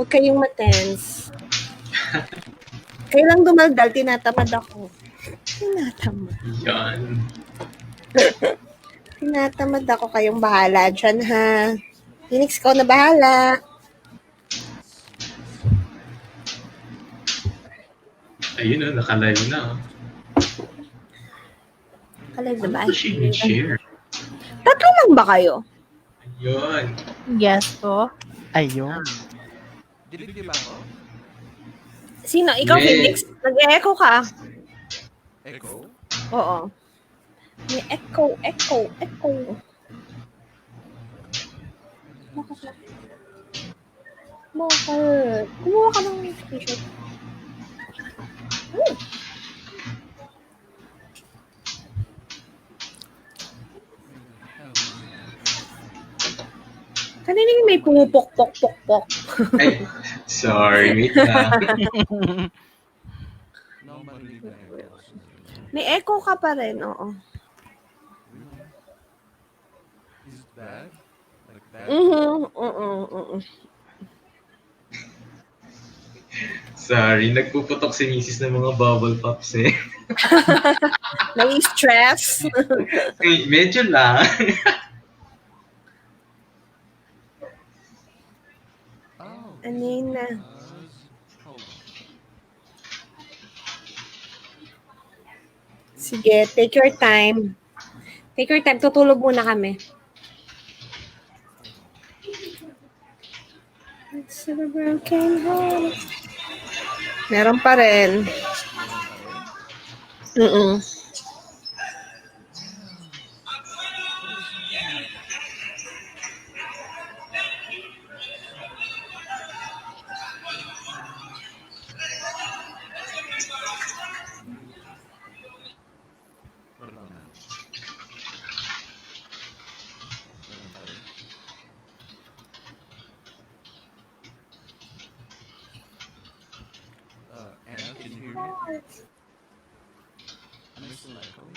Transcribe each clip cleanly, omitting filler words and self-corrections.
Huwag kayong matense. Kayo lang dumaldal, tinatamad ako. Tinatamad. Yan. Tinatamad ako, kayong bahala dyan, ha? Phoenix, ikaw na bahala. Ayun o, nakalive na. Kalive na ba? Ano siya i-share? Tatlo lang ba kayo? Ayun. Yes po. Ayun. Dinig niyo ba ako? Sino? Ikaw, May- Phoenix? Nag-echo ka? Echo? Oo. May echo. Bakit? Kumuha ka ng t-shirt. Kanina yung may pumupok-pok-pok-pok. Ay, sorry. Wait lang. No, marinig na echo. May echo ka pa rin, oo. Is it bad? Like that? Sorry, nagpuputok si misis ng mga bubble pops eh. Nai-stress. Ay, medyo lang. Oh. Ano yun na? Hold on. Sige, take your time. Take your time. Tutulog muna kami. It's a broken heart. Meron pa rin. What about now? Meron pa rin. Anna, can you hear me? Am I still echoing?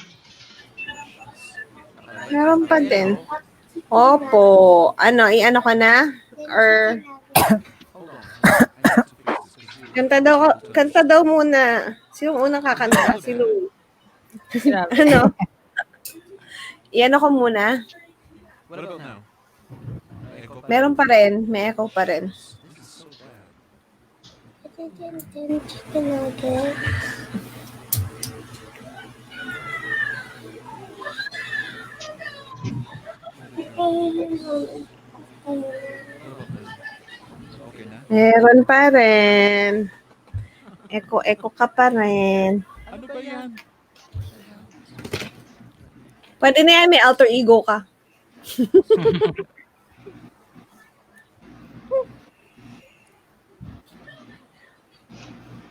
Meron pa din. Opo. Ano, i-ano ka na? Or Hold on. I need to fix this. 'cause kanta daw muna. Sino unang kakanta? Si Lou. Grabe. Ano? I-ano ko muna. What about now? Echo pa rin? Meron pa rin. May echo pa rin. This is so bad. What about now? Okay na? Meron pa rin. Echo ka pa rin. Ano ba yan? Pwede na yan, may alter ego ka.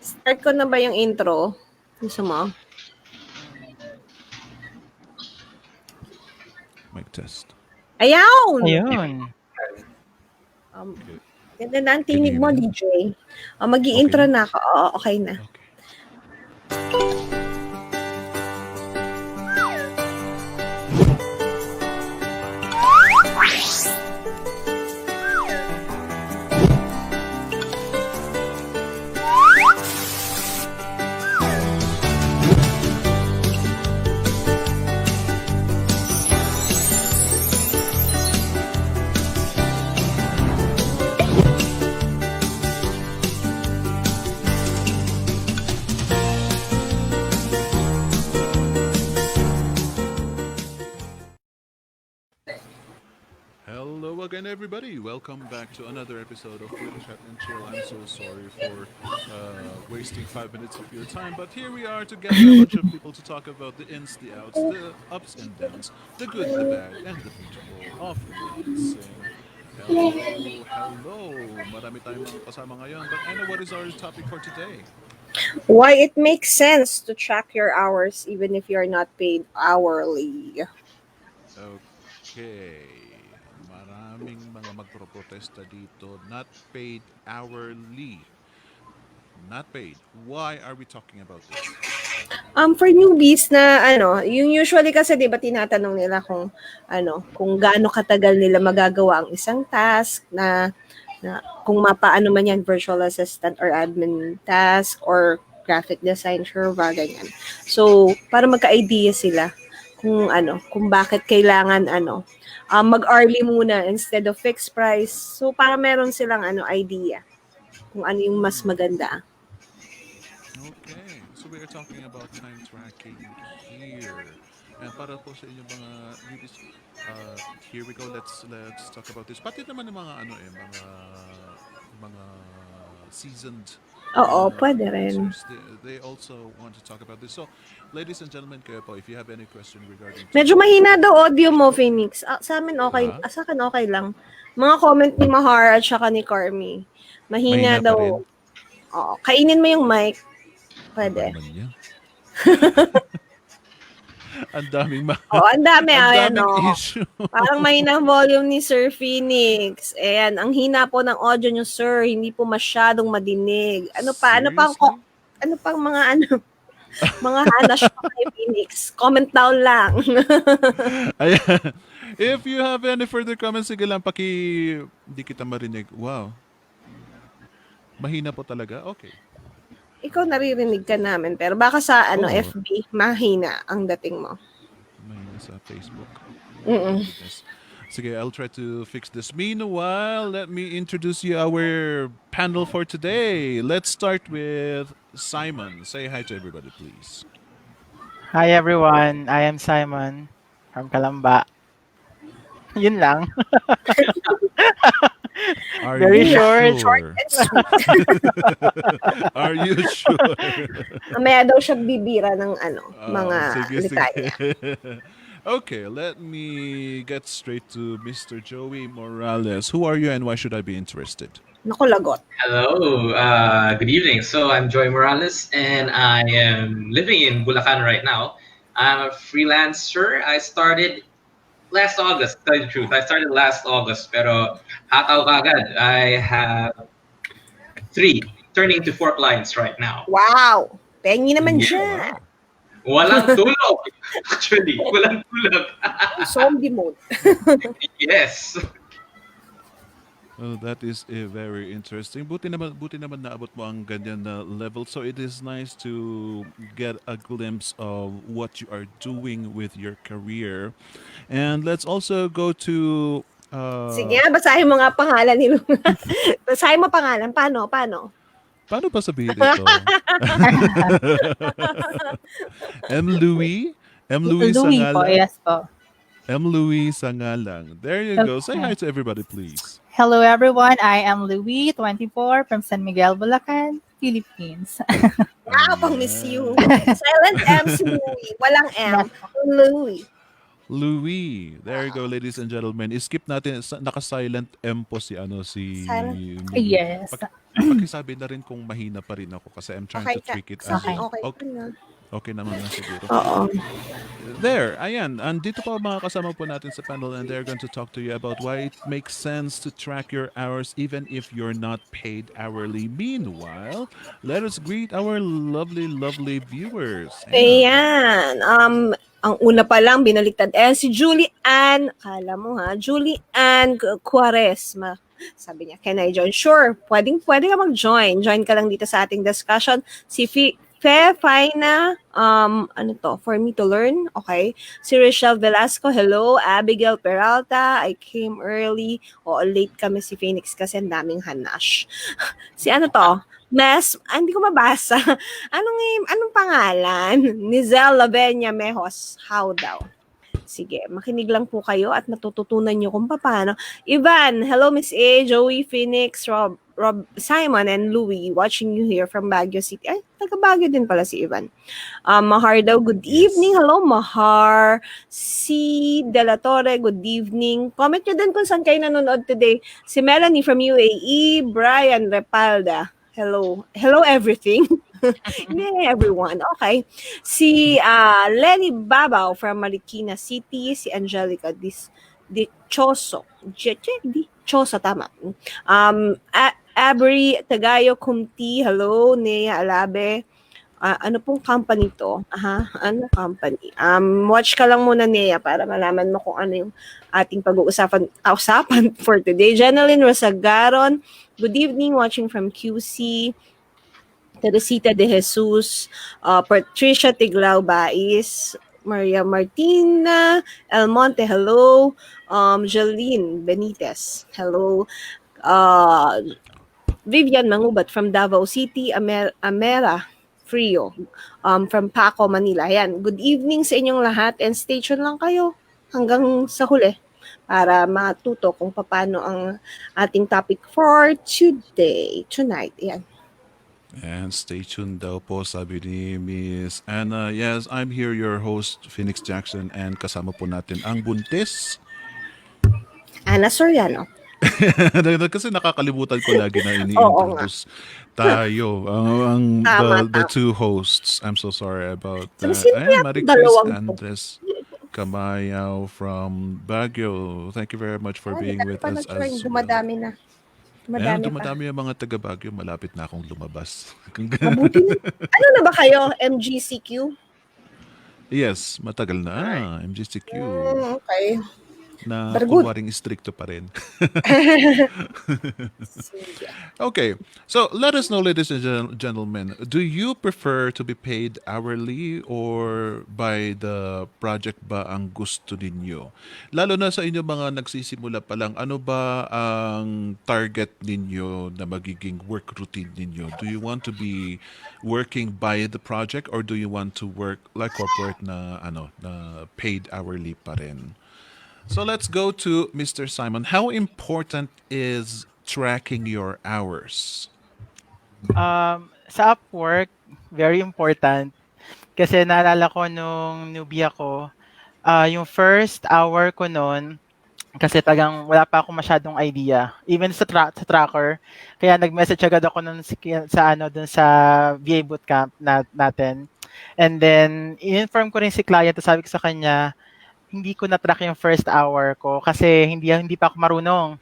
Start ko na ba yung intro? Gusto mo? Mic test. Ayaw! Ayun. Ganda na ang tinig mo, DJ. Mag-i-intro na ako. Oo, okay na. Okay. Hello again, everybody. Welcome back to another episode of Quick Chat and Chill. I'm so sorry for wasting 5 minutes of your time, but here we are together, a bunch of people to talk about the ins, the outs, the ups and downs, the good, the bad, and the beautiful of freelancing. Hello. Marami tayong mga kasama ngayon, but Anna, what is our topic for today? Why it makes sense to track your hours even if you're not paid hourly. Okay. Maraming mga magproprotesta dito. Not paid hourly. Not paid. Why are we talking about this? For newbies na yung usually kasi 'di ba tinatanong nila kung kung gaano katagal nila magagawa ang isang task na Na kung mapaano man yan, virtual assistant or admin task or graphic design, sure ba, ganyan. So, para magka-idea sila kung kung bakit kailangan mag-hourly muna instead of fixed price. So, para meron silang idea kung ano yung mas Mm. maganda. Okay, so we are talking about time tracking here. And para po sa inyo mga newbies, here we go. Let's talk about this. Pati naman ng mga mga seasoned Oo, pwede rin. freelancers. They also want to talk about this. So, ladies and gentlemen, kayo po, if you have any question regarding to Medyo mahina daw audio mo, Phoenix. Sa amin okay, Ah, sa akin okay lang. Mga comment ni Mahar at saka ni Carmi. Mahina mahina pa rin. daw. Oo, kainin mo yung mic. Ano ba Pwede. naman yan? Ang daming Oo, ang dami. ang Ayan, daming issue. Parang mahina ang volume ni Sir Phoenix. Ayan, ang hina po ng audio nyo, sir. Hindi po masyadong madinig. Ano pa? Seriously? Ano pang mga mga hanash pa kay Phoenix? Comment down lang. Ayan. If you have any further comments, sige lang, hindi kita marinig. Wow. Mahina po talaga? Okay. Ikaw naririnig ka namin, pero baka sa Oo. FB, mahina ang dating mo. Mahina sa Facebook. Mm-mm. Yes. Sige, I'll try to fix this. Meanwhile, let me introduce you our panel for today. Let's start with Simon. Say hi to everybody, please. Hi everyone, I am Simon from Kalamba. Yun lang. Are Very you short. sure? And sweet. Are you sure? Mamaya daw siya bibira ng mga Sige, litanya. sige. Okay, let me get straight to Mr. Joey Morales. Who are you and why should I be interested? Naku, lagot. Hello, good evening. So I'm Joy Morales and I am living in Bulacan right now. I'm a freelancer. I started last August, to tell you the truth. I started last August, pero hataw kagad. I have 3, turning to 4 clients right now. Wow! Pengi naman Yeah. siya. Walang tulog. Actually, walang tulog. Zombie mode. Yes. Well, that is very interesting. Buti naman naabot mo ang ganyan na level. So it is nice to get a glimpse of what you are doing with your career. And let's also go to Sige nga, basahin mo nga pangalan ni Luna. Basahin mo pangalan. Paano? paano ba sabihin ito? M. Louis? M. Louis Louis po, Sangalang? yes po. M. Louis Sangalang. There you go. Say hi to everybody, please. Hello everyone, I am Louis, 24, from San Miguel, Bulacan, Philippines. Wow, pang miss you. Silent M si Louie. Walang M. Louie. Louis. There you go, ladies and gentlemen. Skip natin, naka-silent M po si Silent. Miggy. Yes. Pakisabi na rin kung mahina pa rin ako kasi I'm trying Okay to ka. tweak it Sa as akin, well. okay Okay, na. okay naman na siguro. Oo. There, ayan. Andito pa mga kasama po natin sa panel and they're going to talk to you about why it makes sense to track your hours even if you're not paid hourly. Meanwhile, let us greet our lovely, lovely viewers. Ayan. Ang una pa lang, binaliktad. Si Julie Ann, kala mo ha, Julie Ann Quaresma. Sabi niya, can I join? Sure, pwede ka mag-join. Join ka lang dito sa ating discussion. Si Fina, for me to learn. Okay. Si Rochelle Velasco, hello. Abigail Peralta, I came early. Late kami si Phoenix kasi ang daming hanash. Si hindi ko mabasa. Anong pangalan? Nizel Lavenia Mejos. How daw? Sige, makinig lang po kayo at matututunan nyo kung paano. Ivan, hello Miss A, Joey, Phoenix, Rob, Simon, and Louie, watching you here from Baguio City. Ay, taga Baguio din pala si Ivan. Mahar daw, good evening. Hello, Mahar. Si De La Torre, good evening. Comment nyo din kung saan kayo nanonood today. Si Melanie from UAE, Brian Repalda. Hello everything. Hindi, everyone. Okay. Si Lenny Babaw from Marikina City. Si Angelica Dichoso. Dichoso, tama. Abri Tagayo Kumti. Hello. Nea Alabe. Ano pong company 'to? Ano company? Watch ka lang muna, Nea, para malaman mo kung ano yung ating usapan for today. Jeneline Rosagaron, good evening, watching from QC. Teresita de Jesus, Patricia Tiglao Bais, Maria Martina, El Monte, hello. Jeline Benitez, hello. Uh, Vivian Mangubat from Davao City, Amera Frio, from Paco, Manila. Ayan, good evening sa inyong lahat and stay tuned lang kayo hanggang sa huli para matuto kung paano ang ating topic for tonight. Ayan. And stay tuned daw po, sabi ni Miss Anna. Yes, I'm here, your host, Phoenix Jackson, and kasama po natin ang buntis. Ana Soriano. Kasi nakakalimutan ko lagi na Oo nga. ini-introduce tayo. Tama, The tama. two hosts. I'm so sorry about So, that. sino Ayan, kaya Marie itong Chris dalawang to? Andres Kamayaw from Baguio. Thank you very much for being with Pa us nag-join, as well. dumadami na. Ayan, Dumadami pa. dumadami yung mga taga Baguio. Malapit na akong lumabas. Mabuti na. Ano na ba kayo? MGCQ? Yes, matagal na. Alright. MGCQ. Okay. Na Very good. kunwaring stricto pa rin. Sige. Okay, so let us know, ladies and gentlemen, do you prefer to be paid hourly or by the project ba ang gusto ninyo? Lalo na sa inyo mga nagsisimula pa lang, ano ba ang target ninyo na magiging work routine ninyo? Do you want to be working by the project or do you want to work like corporate na na paid hourly pa rin? So let's go to Mr. Simon. How important is tracking your hours? Sa Upwork, very important. Kasi naalala ko nung newbie ako, yung first hour ko noon, kasi tagang wala pa ako masyadong idea. Even sa tracker, kaya nag-message agad ako nun sa dun sa VA bootcamp natin. And then, in-inform ko rin si client, sabi ko sa kanya, hindi ko na-track yung first hour ko kasi hindi pa ako marunong.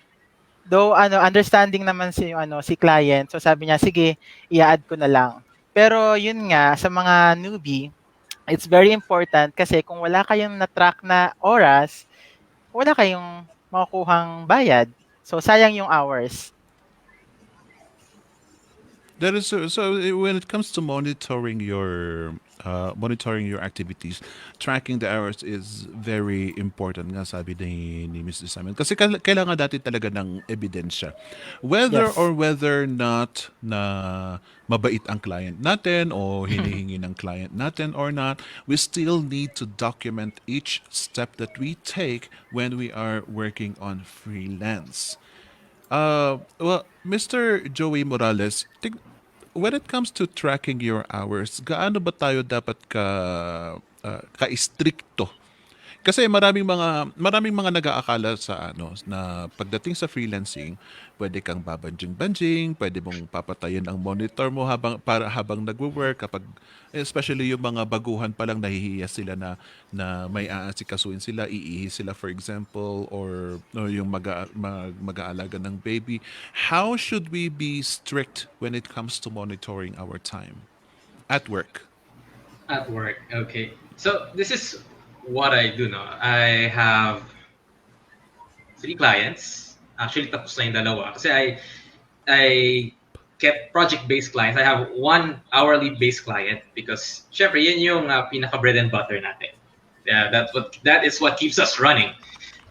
Though understanding naman si client. So sabi niya, sige, i-add ko na lang. Pero yun nga sa mga newbie, it's very important kasi kung wala kayong na-track na oras, wala kayong makukuhang bayad. So sayang yung hours. That is so. When it comes to monitoring your activities, tracking the hours is very important. Nga sabi ni Mr. Simon. Kasi kailangan natin talaga ng ebidensya, Yes. whether not na mabait ang client natin o hinihingi ng client natin or not, we still need to document each step that we take when we are working on freelance. Well, Mr. Joey Morales, when it comes to tracking your hours, gaano ba tayo dapat ka-istrikto? Kasi maraming mga nag-aakala sa na pagdating sa freelancing, pwede kang babanjing-banjing, pwede mong papatayin ang monitor mo habang nagwo-work kapag especially yung mga baguhan pa lang nahihiya sila na may aasikasuin sila, iihi sila for example or yung mag-aalaga ng baby. How should we be strict when it comes to monitoring our time at work? At work, okay. So this is what I do now. I have 3 clients. Actually, tapos na yung dalawa. Kasi I kept project-based clients. I have 1 hourly-based client because, syempre, yun yung pinaka-bread and butter natin. Yeah, that is what keeps us running.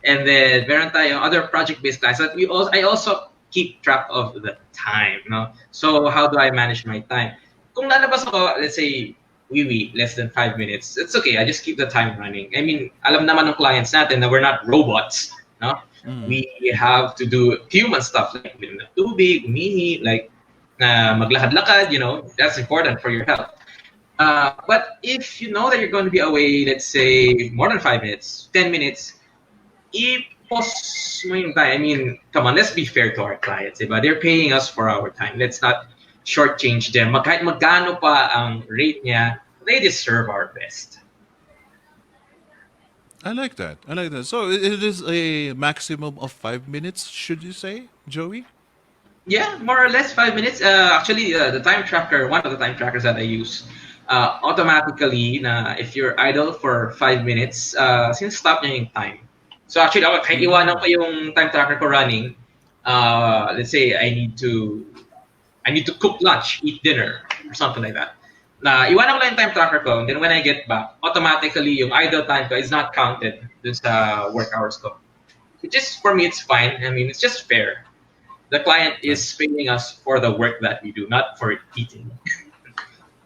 And then, meron tayong other project-based clients that I also keep track of the time. No? So, how do I manage my time? Kung lalabas ako, let's say, less than 5 minutes, it's okay. I just keep the time running. I mean, alam naman ng clients natin that we're not robots. No? We have to do human stuff like tubig, umihi, like maglakad-lakad, that's important for your health. But if you know that you're going to be away, let's say, more than 5 minutes, 10 minutes, i-pause mo yung time. I mean, come on, let's be fair to our clients. Diba? They're paying us for our time. Let's not shortchange them. Kahit magkano pa ang rate niya, they deserve our best. I like that. So it is a maximum of 5 minutes, should you say, Joey? Yeah, more or less 5 minutes. Actually, the time tracker, one of the time trackers that I use, automatically na if you're idle for 5 minutes, since-stop niya yung time. So actually, ako, kahit iwanan ko yung time tracker ko running, let's say I need to cook lunch, eat dinner, or something like that. Na iwanan ko lang yung time tracker ko, and then when I get back, automatically yung idle time ko is not counted dun sa work hours ko. Which is, for me, it's fine. I mean, it's just fair. The client is paying us for the work that we do, not for eating.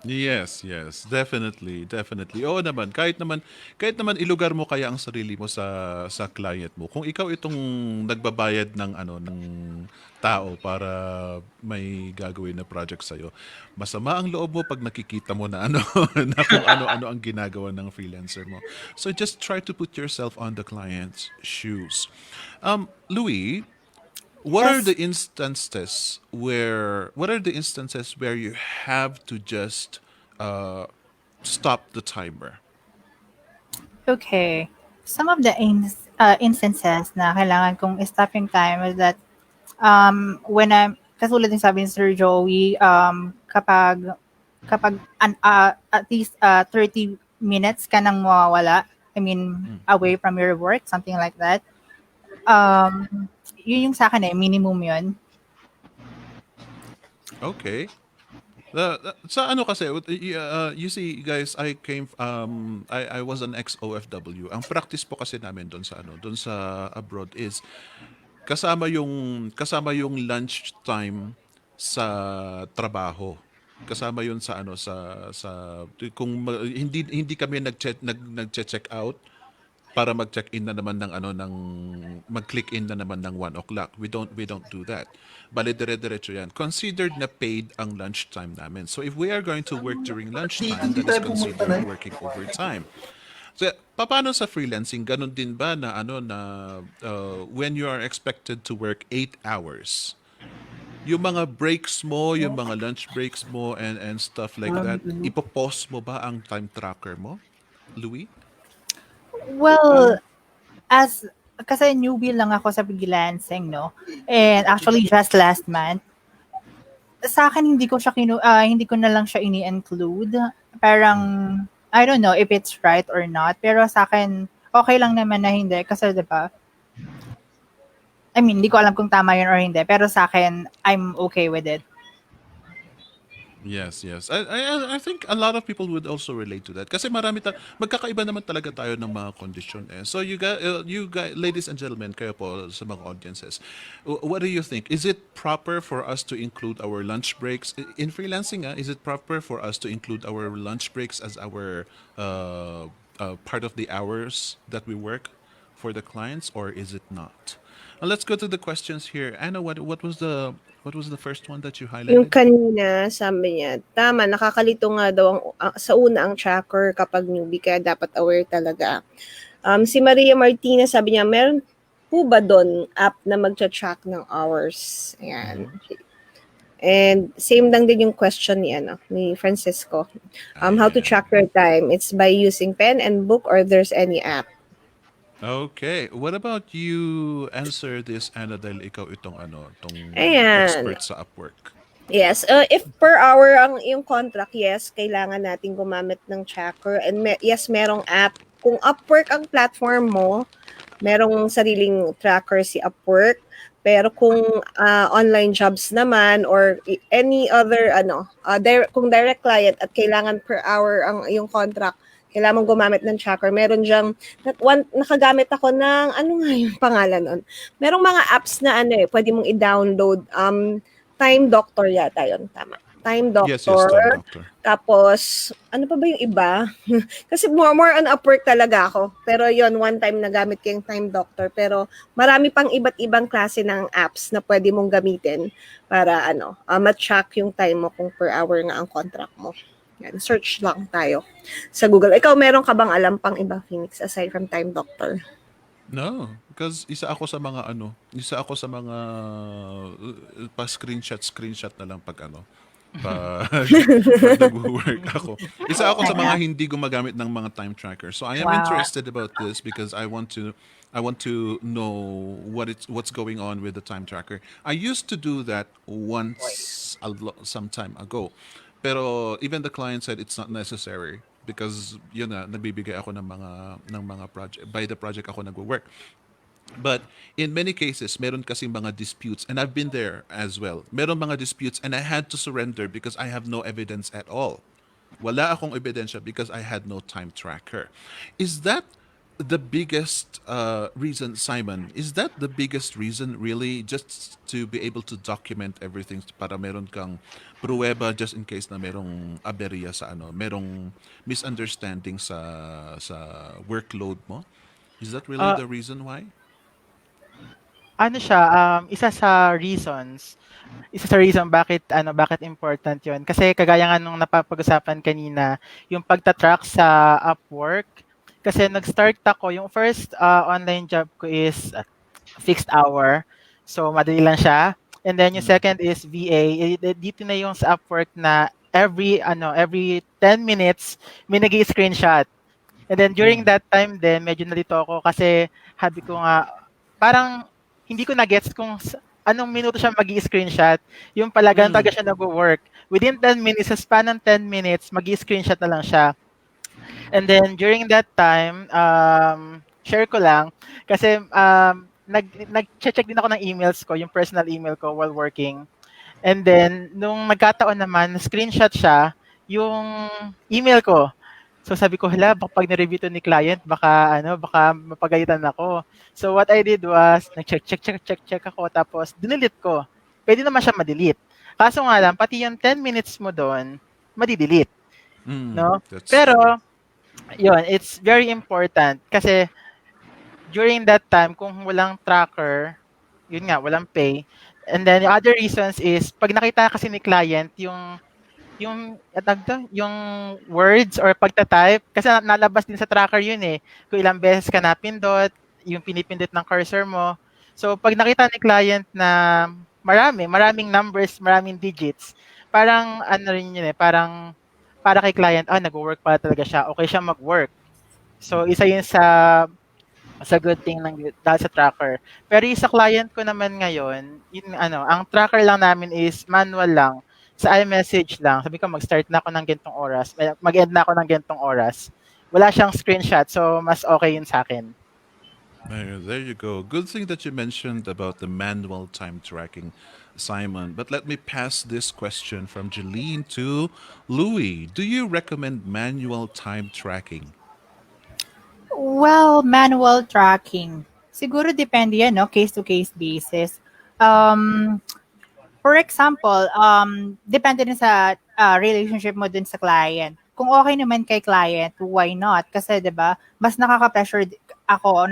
Yes, yes, definitely, definitely. Oo naman, kahit naman ilugar mo kaya ang sarili mo sa client mo. Kung ikaw itong nagbabayad ng ng tao para may gagawin na project sa masama ang loob mo pag nakikita mo na na kung ano-ano ang ginagawa ng freelancer mo. So just try to put yourself on the client's shoes. Louis, Yes. what are the instances where you have to just uh, stop the timer? Okay. Some of the instances na kailangan kong stop yung time is that when I'm, katulad din sabi ni Sir Joey, kapag at least 30 minutes ka nang mawawala, I mean, away from your work, something like that. Um, Yun yung sa akin minimum yun. Okay. Sa ano kasi, you see guys, I was an ex-OFW. Ang practice po kasi namin doon sa abroad is kasama yung lunch time sa trabaho. Kasama 'yun sa kung hindi kami nagche-check out para mag-check-in na naman mag-click in na naman ng 1 o'clock. We don't do that. Bale dire-diretso 'yan. Considered na paid ang lunchtime namin. So if we are going to work during lunchtime, that is considered working overtime. So, paano sa freelancing? Ganun din ba na when you are expected to work 8 hours, yung mga breaks mo, yung mga lunch breaks mo and stuff like that, ipopost mo ba ang time tracker mo, Louis? Well, as kasi newbie lang ako sa freelancing, no? And actually just last month, sa akin hindi ko na lang siya ini-include. Parang I don't know if it's right or not, pero sa akin okay lang naman na hindi kasi 'di ba? I mean, hindi ko alam kung tama 'yun or hindi, pero sa akin I'm okay with it. Yes, yes. I think a lot of people would also relate to that. Kasi magkakaiba naman talaga tayo ng mga kondisyon eh. So you guys, ladies and gentlemen, kayo po sa mga audiences, what do you think? Is it proper for us to include our lunch breaks in freelancing? Is it proper for us to include our lunch breaks as our part of the hours that we work for the clients, or is it not? Let's go to the questions here. Anna, what was the first one that you Yung highlighted? kanina, sabi niya, tama, nakakalito nga daw sa una ang tracker kapag newbie, kaya dapat aware talaga. Si Maria Martina, sabi niya, meron po ba doon app na magcha-track ng hours? Ayan. And same lang din yung question ni Francisco. How to Ayan. track your time? It's by using pen and book or there's any app? Okay. What about you answer this, Anna, dahil ikaw itong Ayan. expert sa Upwork? Yes, if per hour ang yung contract, yes, kailangan natin gumamit ng tracker. And yes, merong app. Kung Upwork ang platform mo, merong sariling tracker si Upwork. Pero kung online jobs naman or any other kung direct client at kailangan per hour ang yung contract, kailangan mong gumamit ng tracker. Meron diyang nakagamit ako ng ano nga yung pangalan nun. Merong mga apps na pwede mong i-download. Time Doctor yata yun, tama. Time Yes, yes, Doctor. Time Doctor. Tapos, ano pa ba yung iba? Kasi more on Upwork talaga ako. Pero yon one time nagamit ko yung Time Doctor. Pero marami pang iba't ibang klase ng apps na pwede mong gamitin para ma-track yung time mo kung per hour nga ang contract mo. Yan, search lang tayo sa Google. Ikaw, meron ka bang alam pang iba, Phoenix, aside from Time Doctor? No, because isa ako sa mga pa-screenshot na lang pag pag nag-work ako. Isa ako sa mga hindi gumagamit ng mga time tracker. So I am Wow. interested about this because I want to know what's going on with the time tracker. I used to do that once some time ago. Pero even the client said it's not necessary because yun na nagbibigay ako ng mga project by the project ako nagwo-work. But in many cases, meron kasing mga disputes, and I've been there as well. Meron mga disputes, and I had to surrender because I have no evidence at all. Wala akong ebidensya because I had no time tracker. Is that the biggest reason, Simon? Is that the biggest reason, really, just to be able to document everything para meron kang pruweba just in case na merong aberya sa merong misunderstanding sa workload mo? Is that really Ah, the reason why? ano siya, isa sa reason bakit important 'yon. Kasi kagaya nga nung napapag-usapan kanina, yung pagta-track sa Upwork, kasi nag-start ako, yung first online job ko is fixed hour. So madali lang siya. And then yung second is VA. Dito na yung sa Upwork na every 10 minutes may nag-i-screenshot. And then during that time din, medyo nalito ako kasi habi ko nga, parang hindi ko na-gets kung anong minuto siya mag-i-screenshot. Yung pala, ganun talaga siya nag-work. Within 10 minutes, sa span ng 10 minutes, mag-i-screenshot na lang siya. And then during that time, share ko lang, kasi nag-check din ako ng emails ko, yung personal email ko while working. And then, nung nagkataon naman, screenshot siya, yung email ko. So sabi ko, hala, baka pag ni-review to ni client, baka mapagalitan ako. So what I did was, nag-check ako, tapos dinelete ko. Pwede naman siya ma-delete. Kaso nga lang, pati yung 10 minutes mo doon, madi-delete, no? That's Pero, true. yun, it's very important kasi during that time, kung walang tracker, yun nga, walang pay. And then the other reasons is, pag nakita kasi ni client yung words or pagta-type, kasi nalabas din sa tracker yun eh. Kung ilang beses ka napindot, yung pinipindot ng cursor mo. So pag nakita ni client na maraming numbers, maraming digits, parang ano rin yun eh, parang para kay client, nag-work pala talaga siya, okay siya mag-work. So isa yun sa good thing dahil sa tracker. Pero yung sa client ko naman ngayon, ang tracker lang namin is manual lang. Sa iMessage lang. Sabi ko mag-start na ako ng ganitong oras, mag-end na ako ng ganitong oras. Wala siyang screenshot, so mas okay yun sa akin. There you go. Good thing that you mentioned about the manual time tracking, Simon. But let me pass this question from Jeline to Louis. Do you recommend manual time tracking? Well, manual tracking. Siguro depende yan, no? Case-to-case basis. Um, for example, depende din sa relationship mo dun sa client. Kung okay naman kay client, why not? Kasi 'di ba, mas nakaka-pressure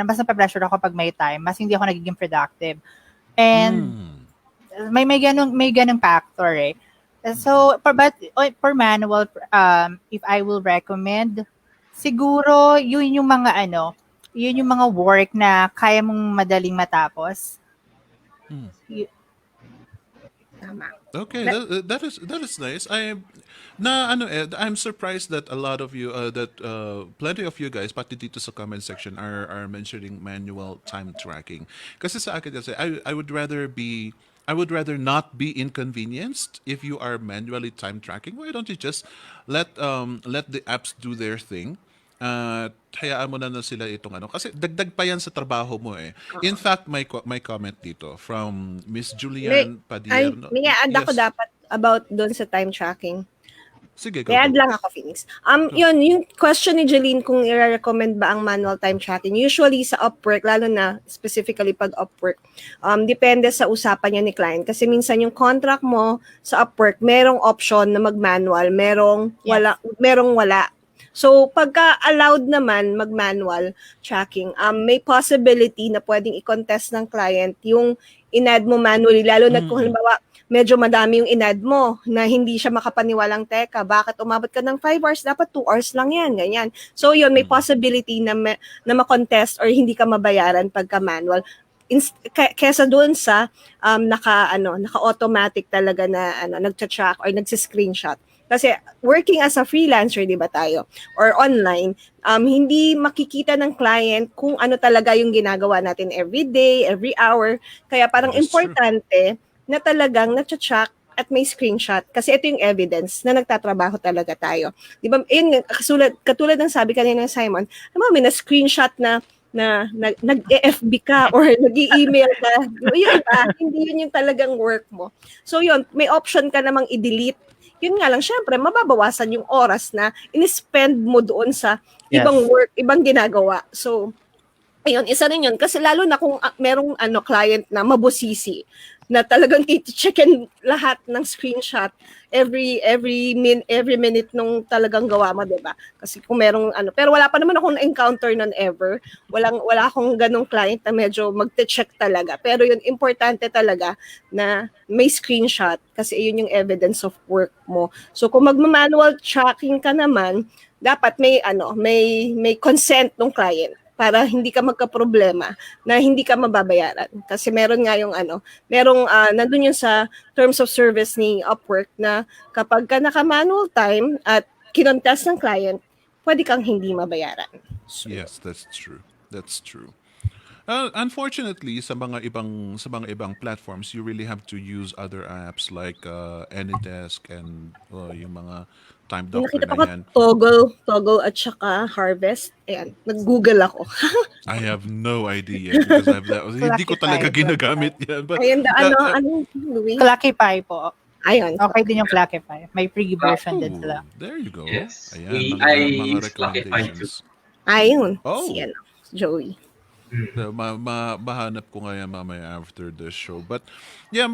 mas nape-pressure ako pag may time, mas hindi ako nagiging productive. And may ganung factor eh. So, for manual, if I will recommend, siguro yun yung mga work na kaya mong madaling matapos. Y- Tama. Okay, Na- that is nice. I'm surprised that a lot of you that plenty of you guys pati dito sa comment section are mentioning manual time tracking. Kasi sa akin kasi I would rather not be inconvenienced if you are manually time tracking. Why don't you just let the apps do their thing? At hayaan mo na sila itong kasi dagdag pa yan sa trabaho mo eh. In fact, my comment dito from Miss May, Julian Padierno. may add ako Yes. dapat about doon sa time tracking. Sige, May add go. lang ako, Phoenix. Yun, yung question ni Jeline kung i-recommend ba ang manual time tracking. Usually sa Upwork, lalo na specifically pag Upwork, depende sa usapan niya ni client. Kasi minsan yung contract mo sa Upwork, merong option na mag-manual, merong wala. So, pagka allowed naman mag-manual tracking, may possibility na pwedeng i-contest ng client yung in-add mo manually, lalo na kung halimbawa, medyo madami yung in-add mo na hindi siya makapaniwalang, teka, bakit umabot ka ng 5 hours? Dapat 2 hours lang yan, ganyan. So, yun, may possibility na ma-contest or hindi ka mabayaran pagka manual. Kesa doon sa naka-automatic talaga na nagcha-track or nagsi-screenshot. Kasi working as a freelancer, di ba tayo, or online, hindi makikita ng client kung ano talaga yung ginagawa natin every day, every hour. Kaya parang That is true. importante na talagang na-track at may screenshot kasi ito yung evidence na nagtatrabaho talaga tayo. 'Di ba? Katulad ng sabi kanina ng Simon, may na-screenshot na nag-FB ka or nag-email ka. Yung iba, hindi yun yung talagang work mo. So yun, may option ka namang i-delete. Yun nga lang, syempre, mababawasan yung oras na in-spend mo doon sa ibang work, ibang ginagawa. So, ayun, isa rin yun. Kasi lalo na kung merong client na mabusisi, na talagang checkin lahat ng screenshot every minute nung talagang gawa mo, 'di ba? Kasi kung merong pero wala pa naman akong na-encounter nun ever. Wala akong ganong client na medyo magte-check talaga. Pero yun importante talaga na may screenshot kasi yun yung evidence of work mo. So kung magma-manual tracking ka naman, dapat may consent ng client para hindi ka magka-problema na hindi ka mababayaran. Kasi meron nga yung nandun yun sa terms of service ni Upwork na kapag ka naka-manual time at kinontas ng client, pwede kang hindi mabayaran. So, Yes, that's true. That's true. Unfortunately, sa mga ibang platforms, you really have to use other apps like Anydesk and yung mga time yung doctor nakita na pa ko, yan. Toggle at saka Harvest. Ayan, nag-google ako. I have no idea because hindi ko talaga ginagamit yan. But Ayun, Louis? Clackify po. Ayun. Okay din yung Clackify. May free version din ooh, sila. there you go. Yes. Ayan, I mga use Spotify too. recommendations. Ayun. Oh. Si Joey. So, mahanap ko nga yan mamaya after the show. But yeah,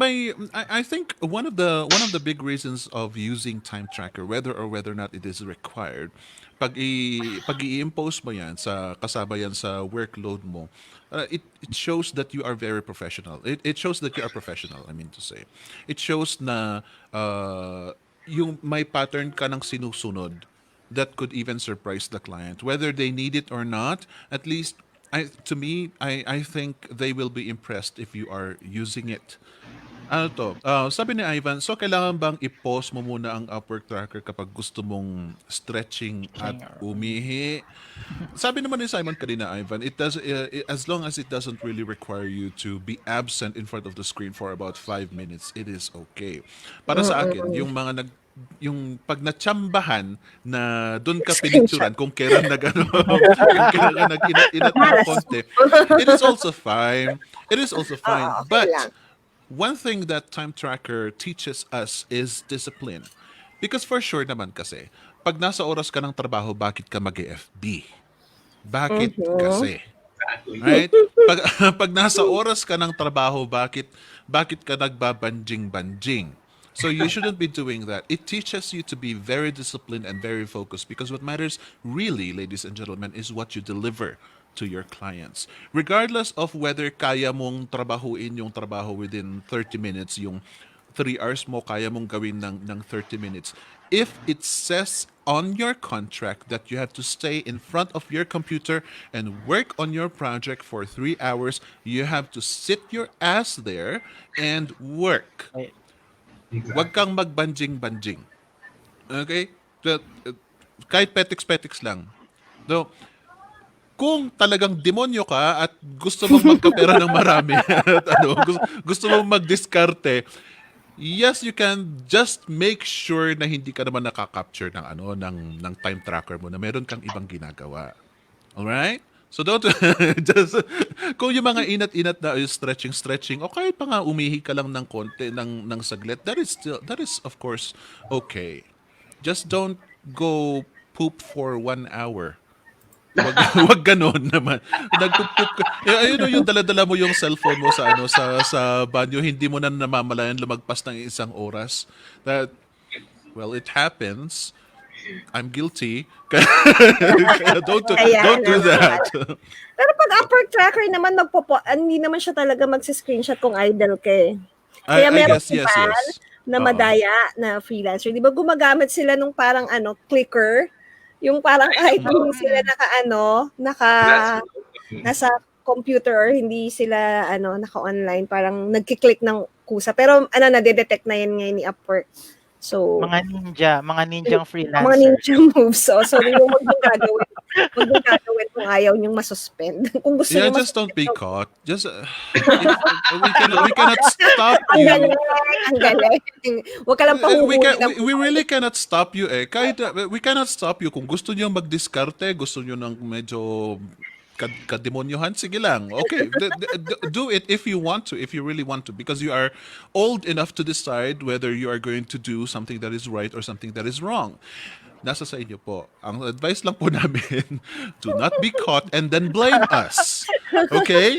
I think one of the big reasons of using time tracker, whether or not it is required, pag i-impose mo yan sa kasama yan sa workload mo, it shows that you are very professional. It shows that you are professional, I mean to say. It shows na yung may pattern ka ng sinusunod that could even surprise the client. Whether they need it or not, at least I think they will be impressed if you are using it. Ano to? Sabi ni Ivan, so kailangan bang i-pause mo muna ang Upwork tracker kapag gusto mong stretching at umihi? Sabi naman ni Simon kanina, Ivan, it does as long as it doesn't really require you to be absent in front of the screen for about 5 minutes, it is okay. Para sa akin, yung pag natsambahan na doon ka pinicturan kung kailan kung kailan ka nag-inat ng konti, it is also fine. It is also fine. okay But lang. one thing that time tracker teaches us is discipline. Because for sure naman kasi, pag nasa oras ka ng trabaho, bakit ka mag-FB? Bakit kasi? Exactly. Right? Pag nasa oras ka ng trabaho, bakit ka nagbabanjing-banjing? So you shouldn't be doing that. It teaches you to be very disciplined and very focused because what matters really, ladies and gentlemen, is what you deliver to your clients. Regardless of whether kaya mong trabahuin yung trabaho within 30 minutes, yung 3 hours mo kaya mong gawin ng 30 minutes. If it says on your contract that you have to stay in front of your computer and work on your project for 3 hours, you have to sit your ass there and work. Huwag kang magbanjing-banjing. Okay? Kahit petiks-petiks lang. So, kung talagang demonyo ka at gusto mong magkapera ng marami at gusto mong magdiskarte, yes, you can just make sure na hindi ka naman nakaka-capture ng time tracker mo na meron kang ibang ginagawa. Alright? So don't just kung yung mga inat-inat na stretching o kahit pa nga umihi ka lang ng konti ng saglit, that is of course okay. Just don't go poop for 1 hour. Wag ganon naman. Nagpupup ka. Ayun yung dala-dala mo yung cellphone mo sa banyo, hindi mo na namamalayan lumagpas ng 1 oras. That it happens. I'm guilty. don't do that. Pero pag Upwork tracker naman, hindi naman siya talaga magsi-screenshot kung idle ka eh. Kaya I meron guess, yes. na madaya na freelancer. Di ba gumagamit sila nung parang clicker? Yung parang kahit hindi sila nasa computer or hindi sila naka-online, parang nagki-click ng kusa. Pero nade-detect na yan ngayon ni Upwork. So, Mga ninjang freelancer. mga ninja moves. So yun yung gagawin. Huwag niyo gagawin kung ayaw niyong masuspend. Kung gusto Yeah, niyo just don't masuspend, be caught. Just if we cannot stop ang you. galing, ang galing. Huwag ka lang pahuhuli ng We really cannot stop you eh. Kahit we cannot stop you kung gusto niyo magdiskarte, gusto niyo ng medyo kademonyohan, sige lang. Okay, do it if you want to, if you really want to, because you are old enough to decide whether you are going to do something that is right or something that is wrong. Nasa sa inyo po. Ang advice lang po namin, do not be caught and then blame us. Okay?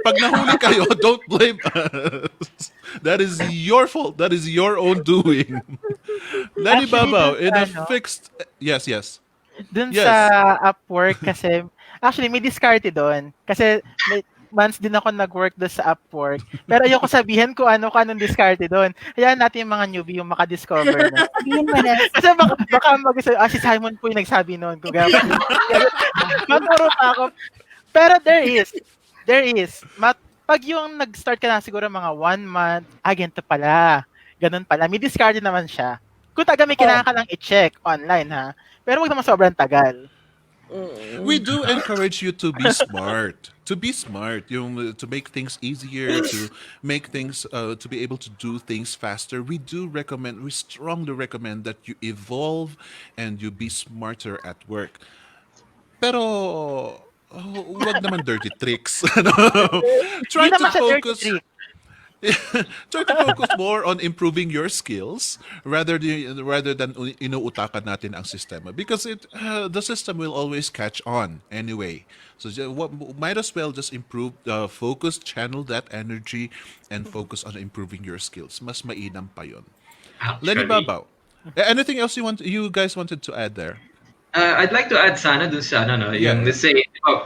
Pag nahuli kayo, don't blame us. That is your fault. That is your own doing. Lenny Actually, Babaw, dun in sa a ano, fixed... Yes, yes. dun sa Yes. Upwork kasi, actually may diskarte doon. Kasi may months din ako nag-work doon sa Upwork. Pero ayoko sabihin kung anong diskarte doon. Hayaan natin yung mga newbie yung makadiscover na. Sabihin mo na. Kasi baka si Simon po yung nagsabi noon. Kung gano'n. Maturo pa ako. Pero there is. Pag yung nag-start ka na siguro mga 1 month, ganito pala. Ganun pala. May discard naman siya. Kung taga may kailangan ka lang i-check online ha. Pero wag naman sobrang tagal. We do encourage you to be smart. To be smart, to make things easier, to make things, to be able to do things faster. We strongly recommend that you evolve and you be smarter at work. Pero, wag naman dirty tricks. Try Hindi to naman siya dirty focus. trick. Try to focus more on improving your skills rather than inuutakan natin ang sistema, because the system will always catch on anyway. So might as well just improve, focus, channel that energy, and focus on improving your skills. Mas mainam pa yon. Lenny Actually, Babaw, anything else you guys wanted to add there? I'd like to add sana dun sa ano, no, yung Yeah. let's say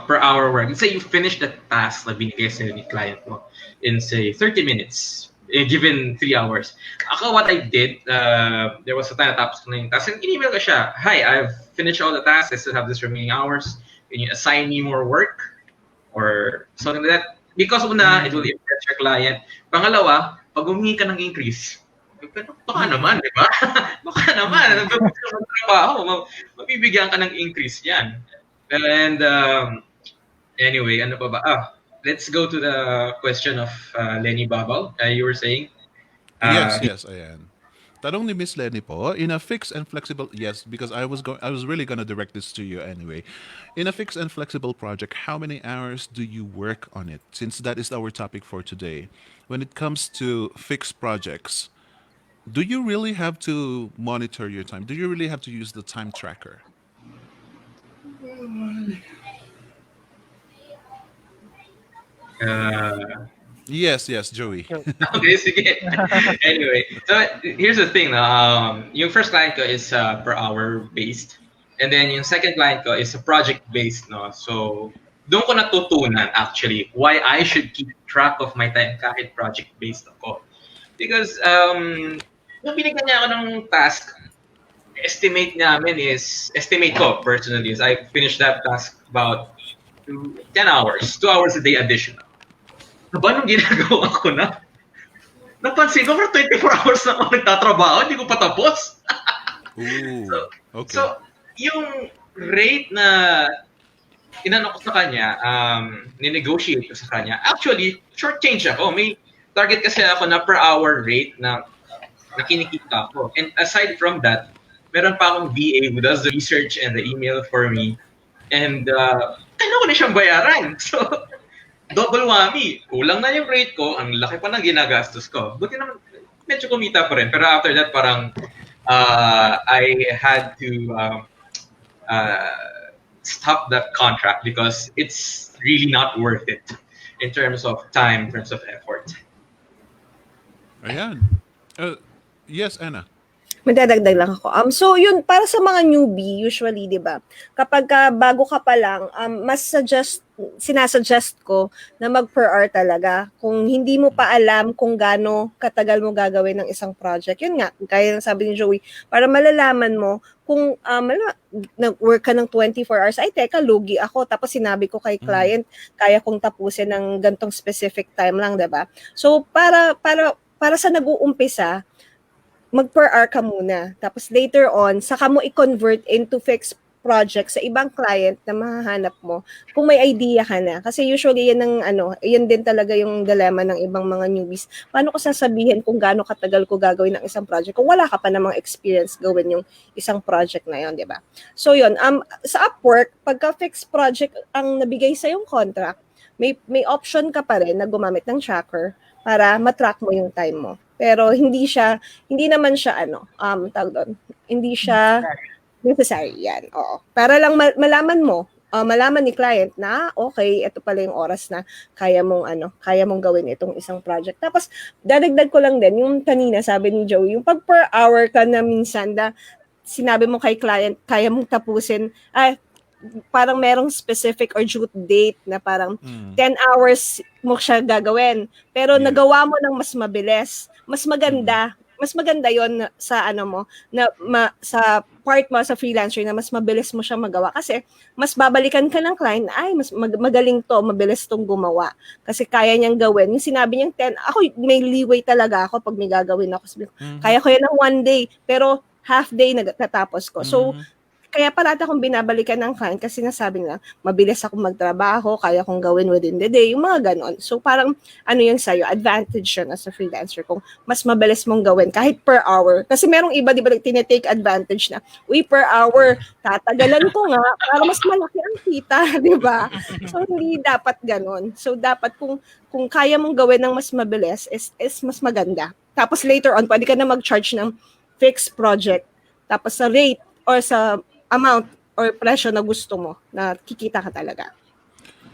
per hour work. Let's say you finish the task na binigay sa'yo ni client mo in say 30 minutes, given 3 hours. Ako, what I did, there was a time na tapos ko na yung task, and in-email ko siya, "Hi, I've finished all the tasks. I still have this remaining hours. Can you assign me more work?" Or something like that. Because una, it will impress your client. Pangalawa, pag humingi ka ng increase, baka naman, di ba? Baka naman, nagpapagod ka ng trabaho, mabibigyan ka ng increase yan. And anyway, ano pa ba? Let's go to the question of Lenny Babaw. You were saying? Yes, ayan. Tanong ni Miss Lenny po, in a fixed and flexible, yes, because I was really gonna direct this to you anyway. In a fixed and flexible project, how many hours do you work on it? Since that is our topic for today. When it comes to fixed projects, do you really have to monitor your time? Do you really have to use the time tracker? Yes, Joey. Okay, sige. Anyway, so here's the thing. Yung first client ko is per hour based. And then yung second client ko is project based. No? So doon ko natutunan actually why I should keep track of my time kahit project based ako. Because nung binigyan niya ako ng task, estimate ko personally is I finished that task about 10 hours, 2 hours a day additional. Aba, nung ginagawa ko na, napansin ko for 24 hours na ako nagtatrabaho, hindi ko pa tapos. Ooh, okay. So, yung rate na inano ko sa kanya, ninegotiate ko sa kanya, actually, short change ako. May target kasi ako na per hour rate na kinikita ko. And aside from that, meron pa akong VA who does the research and the email for me. And kailangan ko na siyang bayaran. So, double whammy. Kulang na yung rate ko, ang laki pa ng ginagastos ko. Buti naman, medyo kumita pa rin. Pero after that, parang I had to stop that contract because it's really not worth it in terms of time, in terms of effort. Ayan. Yes, Anna. Magdadagdag lang ako. So yun, para sa mga newbie, usually, di ba, kapag bago ka pa lang, mas sinasuggest ko na mag per hour talaga. Kung hindi mo pa alam kung gaano katagal mo gagawin ng isang project, yun nga, kaya ng sabi ni Joey, para malalaman mo kung nag-work ka ng 24 hours, ay teka, lugi ako. Tapos sinabi ko kay client, kaya kong tapusin ng gantong specific time lang, di ba? So para sa nag-uumpisa, mag per hour ka muna. Tapos later on, saka mo i-convert into fixed project sa ibang client na mahahanap mo kung may idea ka na. Kasi usually yan ang yun din talaga yung dilemma ng ibang mga newbies. Paano ko sasabihin kung gaano katagal ko gagawin ng isang project kung wala ka pa namang experience gawin yung isang project na yun, di ba? So yun, sa Upwork, pagka fixed project ang nabigay sa yung contract, may option ka pa rin na gumamit ng tracker para matrack mo yung time mo. Pero hindi naman siya tawag doon, hindi siya necessary yan. Oo. Para lang malaman mo, malaman ni client na okay, ito pala yung oras na kaya mong gawin itong isang project. Tapos dadagdag ko lang din yung kanina sabi ni Joey, yung pag per hour ka na minsan na sinabi mo kay client, kaya mong tapusin, parang merong specific or due date na parang 10 hours mo siya gagawin. Pero Yeah. nagawa mo ng mas mabilis. Mas maganda. Mas maganda yon sa mo, sa part mo sa freelancer na mas mabilis mo siya magawa. Kasi mas babalikan ka ng client, ay, mas magaling to, mabilis tong gumawa. Kasi kaya niyang gawin. Yung sinabi niyang 10, ako may leeway talaga ako pag may gagawin ako. Sabi ko, kaya ko yan ng 1 day, pero half day natatapos ko. So, kaya parati akong binabalikan ng client kasi nasabi nila, mabilis akong magtrabaho, kaya kong gawin within the day, yung mga ganon. So parang yun sa'yo, advantage yun as a freelancer kung mas mabilis mong gawin kahit per hour. Kasi merong iba, di ba, tinitake advantage na, uy, per hour, tatagalan ko nga para mas malaki ang kita, di ba? So hindi dapat ganon. So dapat kung kaya mong gawin ng mas mabilis, is mas maganda. Tapos later on, pwede ka na mag-charge ng fixed project. Tapos sa rate or sa amount or presyo na gusto mo na kikita ka talaga.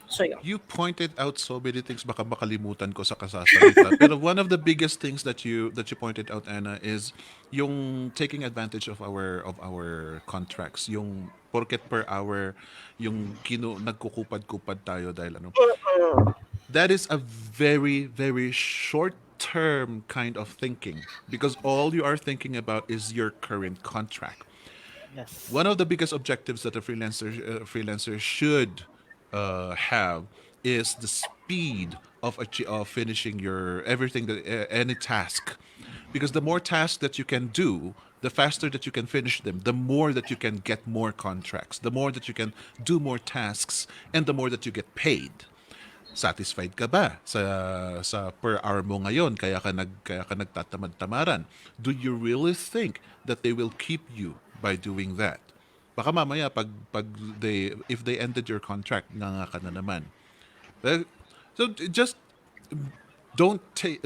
So yun. You pointed out so many things, baka makalimutan ko sa kasasalita. Pero one of the biggest things that you pointed out, Anna, is yung taking advantage of our contracts. Yung porket per hour, yung nagkukupad-kupad tayo dahil ano. That is a very, very short-term kind of thinking because all you are thinking about is your current contract. Yes. One of the biggest objectives that a freelancer should have is the speed of finishing your everything that any task, because the more tasks that you can do, the faster that you can finish them, the more that you can get more contracts, the more that you can do more tasks, and the more that you get paid. Satisfied ka ba sa per hour mo ngayon kaya ka nagtatamad-tamaran? Do you really think that they will keep you by doing that? Baka mamaya pag if they ended your contract, nga ka na naman. So just don't take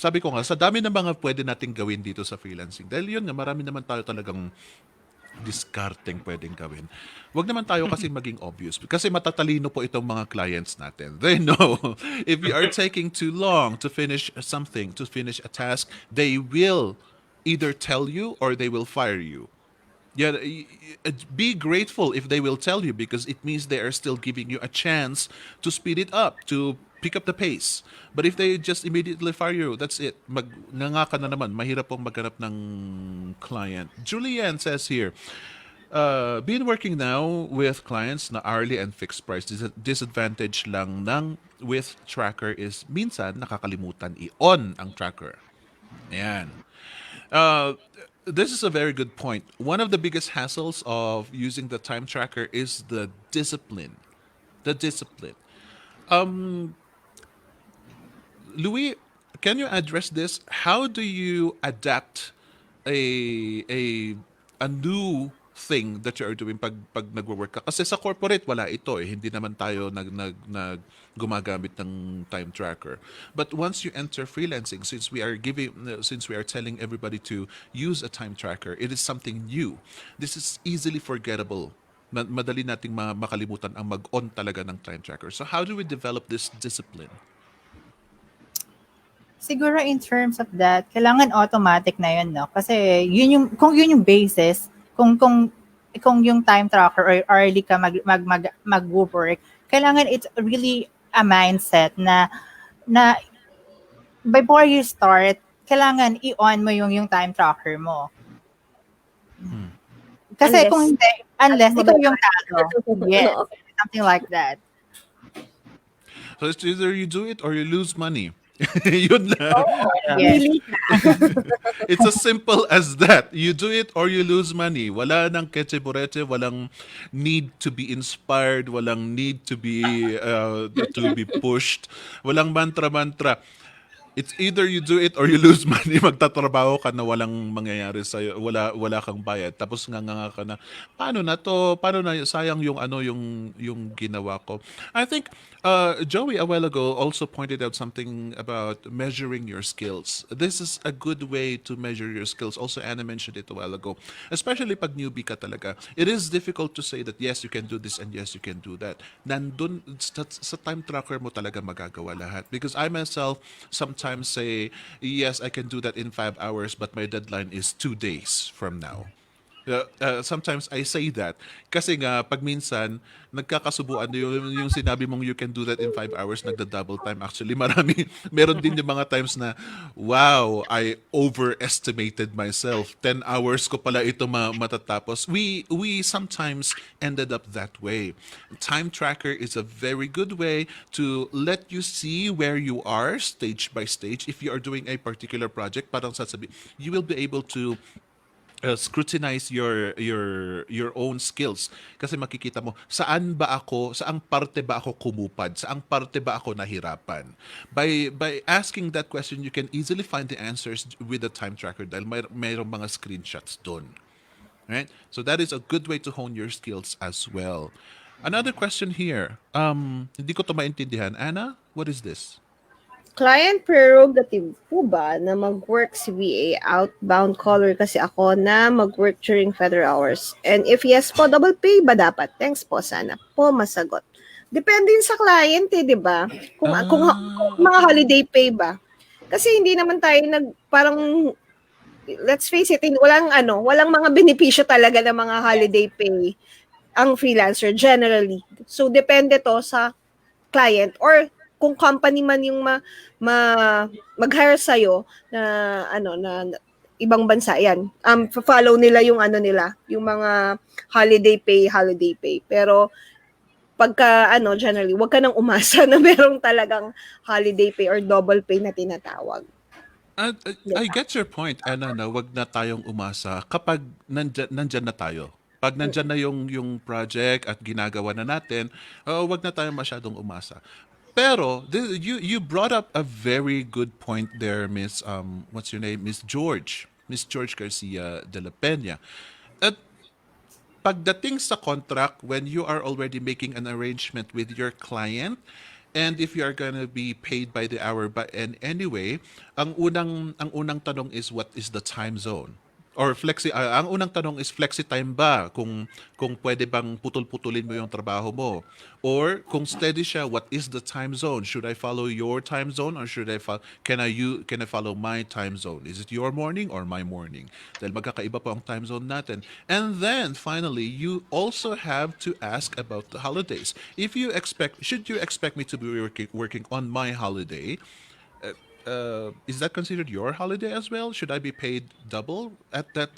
sabi ko nga, sa dami ng mga pwede nating gawin dito sa freelancing, dahil yun nga, marami naman tayo talagang discarding pwedeng gawin. Wag naman tayo kasi maging obvious. Kasi matatalino po itong mga clients natin. They know if you are taking too long to finish something, to finish a task, they will either tell you or they will fire you. Yeah, be grateful if they will tell you because it means they are still giving you a chance to speed it up, to pick up the pace. But if they just immediately fire you, that's it. Nga ka na naman. Mahirap pong maghanap ng client. Julianne says here, been working now with clients na hourly and fixed price. Disadvantage lang ng with tracker is minsan nakakalimutan i-on ang tracker. Ayan. This is a very good point. One of the biggest hassles of using the time tracker is the discipline. The discipline. Louis, can you address this? How do you adapt a new thing that you are doing pag nagwo-work ka? Kasi sa corporate wala ito eh. Hindi naman tayo nag gumagamit ng time tracker. But once you enter freelancing, since we are telling everybody to use a time tracker, it is something new. This is easily forgettable. Madali nating makalimutan ang mag-on talaga ng time tracker. So how do we develop this discipline? Siguro in terms of that, kailangan automatic na yun, no? Kasi kung yun yung basis, kung yung time tracker or early ka mag-work, kailangan it's really a mindset na before you start, kailangan i-on mo yung time tracker mo. Kasi kung hindi, unless ikaw yung talo. Yes, something like that. So it's either you do it or you lose money. Yun lang. Yeah. Yes. Pili It's as simple as that. You do it or you lose money. Wala nang keche-borete, walang need to be inspired, walang need to be pushed, walang mantra-mantra. It's either you do it or you lose money. Magtatrabaho ka na walang mangyayari sa'yo, wala kang bayad. Tapos nga ka na, paano na to? Paano na sayang yung yung ginawa ko. I think Joey a while ago also pointed out something about measuring your skills. This is a good way to measure your skills. Also Anna mentioned it a while ago. Especially pag newbie ka talaga. It is difficult to say that yes, you can do this and yes, you can do that. Nandun sa time tracker mo talaga magagawa lahat. Because I myself sometimes say, yes, I can do that in 5 hours, but my deadline is 2 days from now. Sometimes I say that kasi nga pag minsan nagkakasubuan yung sinabi mong you can do that in 5 hours, nagda-double time. Actually marami meron din yung mga times na wow, I overestimated myself. 10 hours ko pala ito matatapos. We sometimes ended up that way. Time tracker is a very good way to let you see where you are stage by stage. If you are doing a particular project, parang sasabi, you will be able to scrutinize your own skills kasi makikita mo saang parte ba ako kumupad, saang parte ba ako nahirapan. By asking that question, you can easily find the answers with the time tracker dahil mayroong mga screenshots doon, right? So that is a good way to hone your skills as well. Another question here, hindi ko to maintindihan. Anna, what is this? Client prerogative po ba na mag-work si VA outbound caller kasi ako na mag-work during federal hours? And if yes po, double pay ba dapat? Thanks po, sana po masagot. Depende yun sa client di ba? Kung mga Okay. holiday pay ba? Kasi hindi naman tayo parang let's face it, walang mga benepisyo talaga ng mga holiday pay ang freelancer generally. So depende to sa client or kung company man yung mag-hire sa'yo na ibang bansa yan. Follow nila yung yung mga holiday pay. Pero pagka generally, wag ka nang umasa na merong talagang holiday pay or double pay na tinatawag. I get your point, Anna, na wag na tayong umasa kapag nandyan na tayo. Pag nandyan na yung project at ginagawa na natin, wag na tayong masyadong umasa. Pero you brought up a very good point there, Miss what's your name, Miss George Garcia de la Peña. At pagdating sa contract, when you are already making an arrangement with your client, and if you are gonna be paid by the hour, but and anyway, ang unang tanong is what is the time zone? Or ang unang tanong is flexi time ba? Kung pwede bang putol-putulin mo yung trabaho mo? Or kung steady siya, what is the time zone? Should I follow your time zone or can I follow my time zone? Is it your morning or my morning? Dahil magkakaiba po ang time zone natin. And then finally, you also have to ask about the holidays. Should you expect me to be working on my holiday? Is that considered your holiday as well? Should I be paid double at that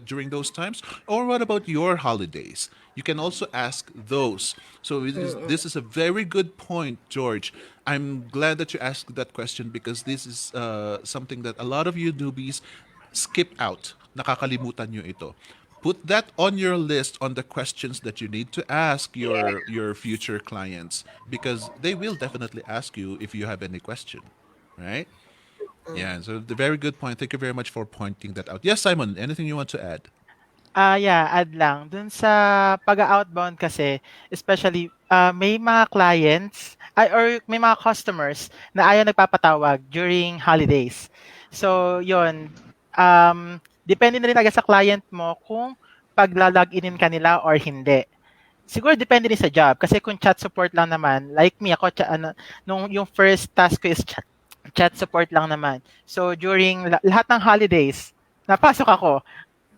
during those times? Or what about your holidays? You can also ask those. So this is a very good point, George. I'm glad that you asked that question because this is something that a lot of you newbies skip out. Nakakalimutan nyo ito. Put that on your list on the questions that you need to ask your future clients because they will definitely ask you if you have any question, right? Yeah, so the very good point. Thank you very much for pointing that out. Yes, Simon, anything you want to add? Yeah, add lang. Dun sa pag-outbound kasi, especially, may mga clients, or may mga customers na ayaw nagpapatawag during holidays. So, yon depende na rin talaga sa client mo kung pagla-loginin ka nila or hindi. Siguro depende din sa job. Kasi kung chat support lang naman, like me, ako, nung yung first task ko is chat support lang naman. So, during lahat ng holidays, napasok ako.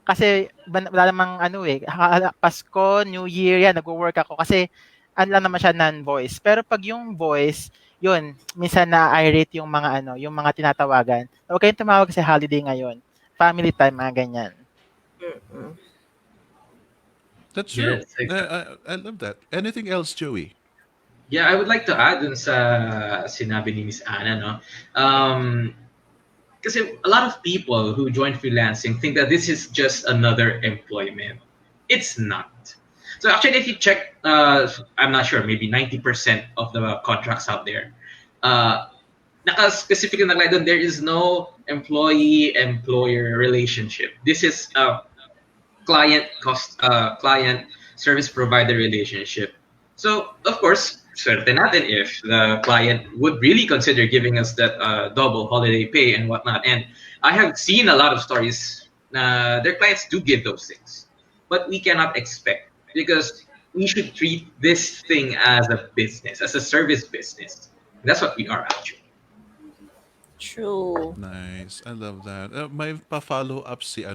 Kasi wala namang Pasko, New Year, yan, nagwo-work ako. Kasi ano lang naman siya non-voice. Pero pag yung voice, yun, minsan na-irate yung mga yung mga tinatawagan. Huwag kayong tumawag sa holiday ngayon. Family time, mga ganyan. That's true. Yes, exactly. I love that. Anything else, Joey? Yeah, I would like to add dun sa sinabi ni Miss Anna, no? Kasi a lot of people who join freelancing think that this is just another employment. It's not. So actually, if you check, I'm not sure, maybe 90% of the contracts out there, uh, naka-specific na naglagay doon, there is no employee-employer relationship. This is a client service provider relationship. So of course, swerte natin if the client would really consider giving us that double holiday pay and whatnot. And I have seen a lot of stories their clients do give those things, but we cannot expect because we should treat this thing as a business, as a service business. That's what we are actually. True. Nice. I love that. May pa-follow up si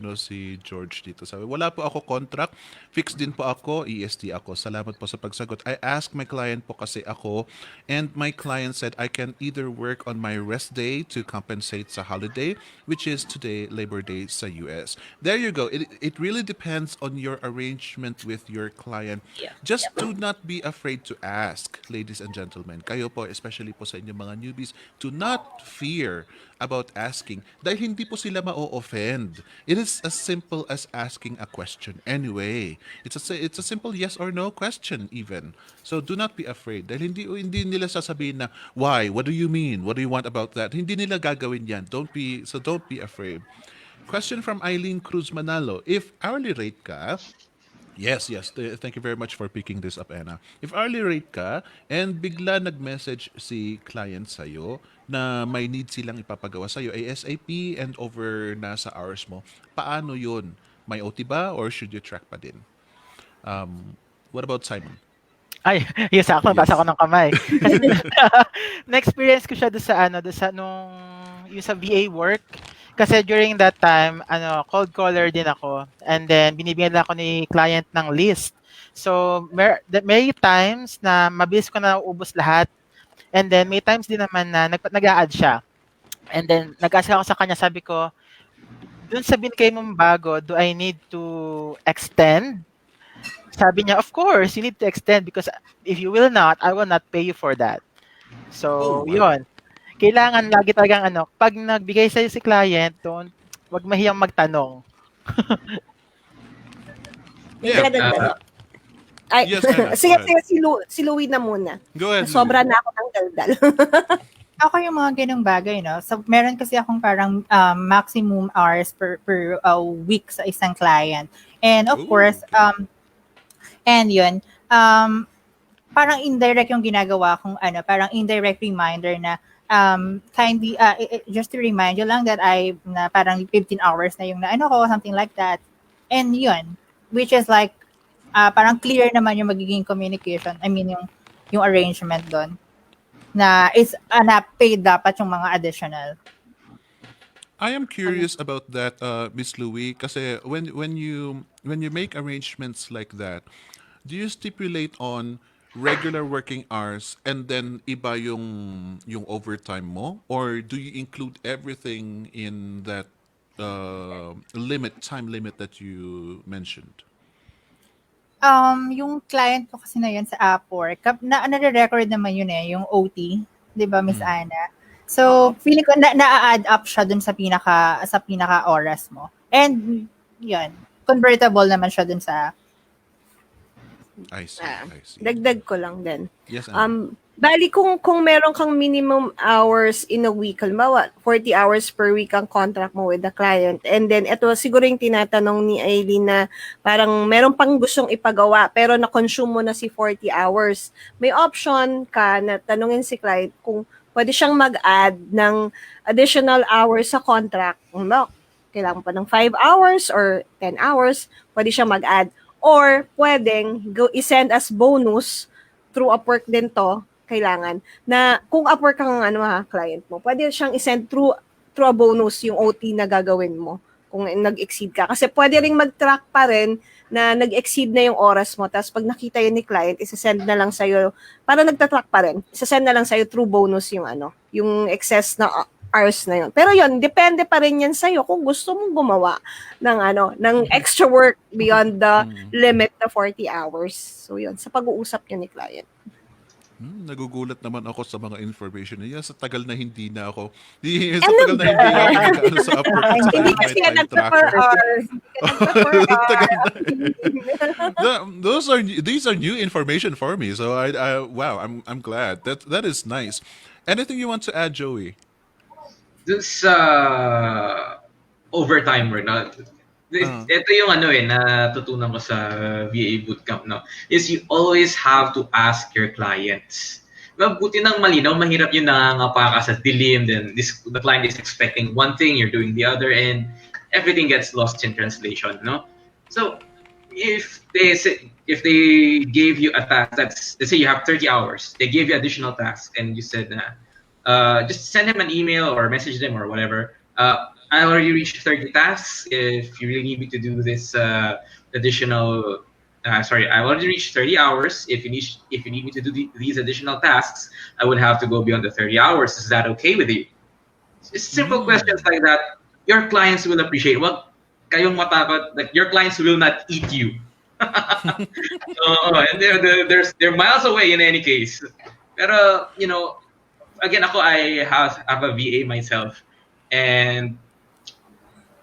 George dito. Sabi, wala po ako contract. Fixed din po ako. EST ako. Salamat po sa pagsagot. I asked my client po kasi ako, and my client said I can either work on my rest day to compensate sa holiday, which is today, Labor Day sa US. There you go. It really depends on your arrangement with your client. Just do not be afraid to ask, ladies and gentlemen. Kayo po, especially po sa inyong mga newbies, do not fear about asking dahil hindi po sila ma-offend. It is as simple as asking a question anyway. It's a simple yes or no question even. So do not be afraid dahil hindi nila sasabihin na why, what do you mean, what do you want about that. Hindi nila gagawin yan. Don't be afraid. Question from Eileen Cruz Manalo. If hourly rate ka, yes, yes. Thank you very much for picking this up, Anna. If hourly rate ka and bigla nag-message si client sa'yo na may need silang ipapagawa sa'yo ASAP and over na sa hours mo, paano yun? May OT ba or should you track pa din? What about Simon? Ay, yes, ako, taas Yes. ako ng kamay. Kasi na-experience ko siya doon sa yung sa VA work. Kasi during that time, cold caller din ako. And then, binibigyan ako ni client ng list. So, may times na mabilis ko na ubos lahat. And then, may times din naman na nag-a-add siya. And then, nag-ask ako sa kanya, sabi ko, dun sa binigay mong bago, do I need to extend? Sabi niya, of course, you need to extend because if you will not, I will not pay you for that. Oh, So, wow. yun. Kailangan lagi talagang pag nagbigay sa'yo si client, wag mahiyang magtanong. May Yeah. pinadagdag. Ay, Yes, Anna. sige, Go ahead. si Louie na muna. Go ahead, Sobra Louie. na ako ng daldal. Ako yung mga ganung bagay, no? So, meron kasi akong parang maximum hours per week sa isang client. And of Ooh, course, okay. and yun, parang indirect yung ginagawa kong parang indirect reminder na kindly, just to remind you lang that na parang 15 hours na yung ko, something like that. And yun, which is like, parang clear naman yung magiging communication. I mean, yung arrangement doon na is na paid dapat yung mga additional. I am curious about that, Miss Louie, kasi when you make arrangements like that, do you stipulate on regular working hours and then iba yung overtime mo, or do you include everything in that time limit that you mentioned? Yung client ko kasi na yun sa Upwork, nare-record naman yun yung OT, 'di ba, Miss Anna? So, feeling ko na-add up siya dun sa pinaka oras mo. And yun, convertible naman siya dun sa I see. I see. Dagdag ko lang din. Yes, Anna. Bali kung meron kang minimum hours in a week, halimbawa 40 hours per week ang contract mo with the client, and then ito siguro yung tinatanong ni Aileen na parang meron pang gustong ipagawa pero na-consume mo na si 40 hours. May option ka na tanungin si client kung pwede siyang mag-add ng additional hours sa contract. Kailangan pa ng 5 hours or 10 hours, pwede siyang mag-add. Or pwedeng i-send as bonus through Upwork din to, kailangan, na kung Upwork ang client mo, pwede siyang i-send through a bonus yung OT na gagawin mo kung nag-exceed ka. Kasi pwede ring mag-track pa rin na nag-exceed na yung oras mo. Tapos pag nakita yun ni client, isa-send na lang sa'yo, para nagtatrack pa rin, isa-send na lang sa'yo through bonus yung yung excess na hours na yun. Pero yun, depende pa rin yan sa'yo kung gusto mong gumawa ng extra work beyond the limit na 40 hours. So yun, sa pag-uusap niya ni client. Nagugulat naman ako sa mga information niya sa tagal na hindi na ako sa And tagal na hindi ako nag-ano sa Upwork at saka hindi in my kasi yan time nagpa-per tracker. hour. Hindi ka nagpa-per Tagal hour. na. These are new information for me. So I wow, I'm glad. That is nice. Anything you want to add, Joey? Dun sa overtime work, no? Uh, Ito yung ano natutunan ko sa VA bootcamp, no? Is you always have to ask your clients. Mabuti ng malinaw, mahirap yung nangangapa ka sa dilim, then the client is expecting one thing, you're doing the other, and everything gets lost in translation, no? So, if they gave you a task that's, let's say you have 30 hours, they gave you additional task, and you said, just send them an email or message them or whatever. I already reached 30 tasks. If you really need me to do this additional, sorry, I already reached 30 hours. If you need me to do these additional tasks, I would have to go beyond the 30 hours. Is that okay with you? Just simple questions like that. Your clients will appreciate. Well, kayong matakot, like your clients will not eat you. And they're miles away in any case. Pero, again, I have a VA myself. And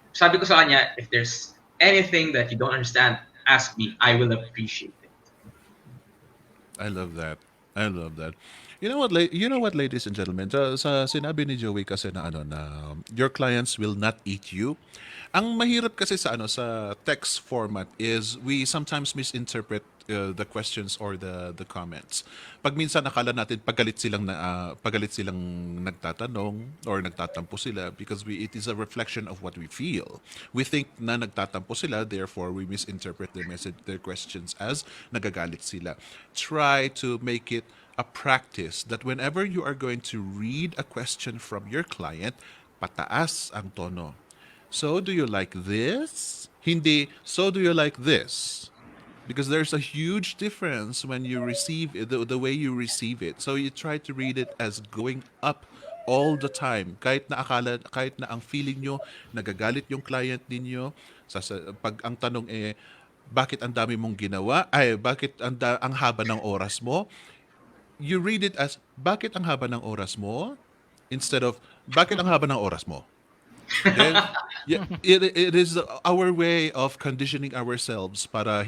sabi ko sa kanya, if there's anything that you don't understand, ask me. I will appreciate it. I love that. I love that. You know what, ladies and gentlemen, sa sinabi ni Joey kasi na your clients will not eat you. Ang mahirap kasi sa text format is we sometimes misinterpret the questions or the comments. Pag minsan akala natin pagalit silang nagtatanong or nagtatampo sila because it is a reflection of what we feel. We think na nagtatampo sila, therefore we misinterpret their questions as nagagalit sila. Try to make it a practice that whenever you are going to read a question from your client, pataas ang tono. So do you like this? Hindi, so do you like this? Because there's a huge difference when you receive it, the way you receive it. So you try to read it as going up all the time. Kahit na ang feeling nyo, nagagalit yung client ninyo, pag ang tanong bakit ang dami mong ginawa? Bakit ang haba ng oras mo? You read it as, bakit ang haba ng oras mo? Instead of, bakit ang haba ng oras mo? Okay? Yeah, it is our way of conditioning ourselves para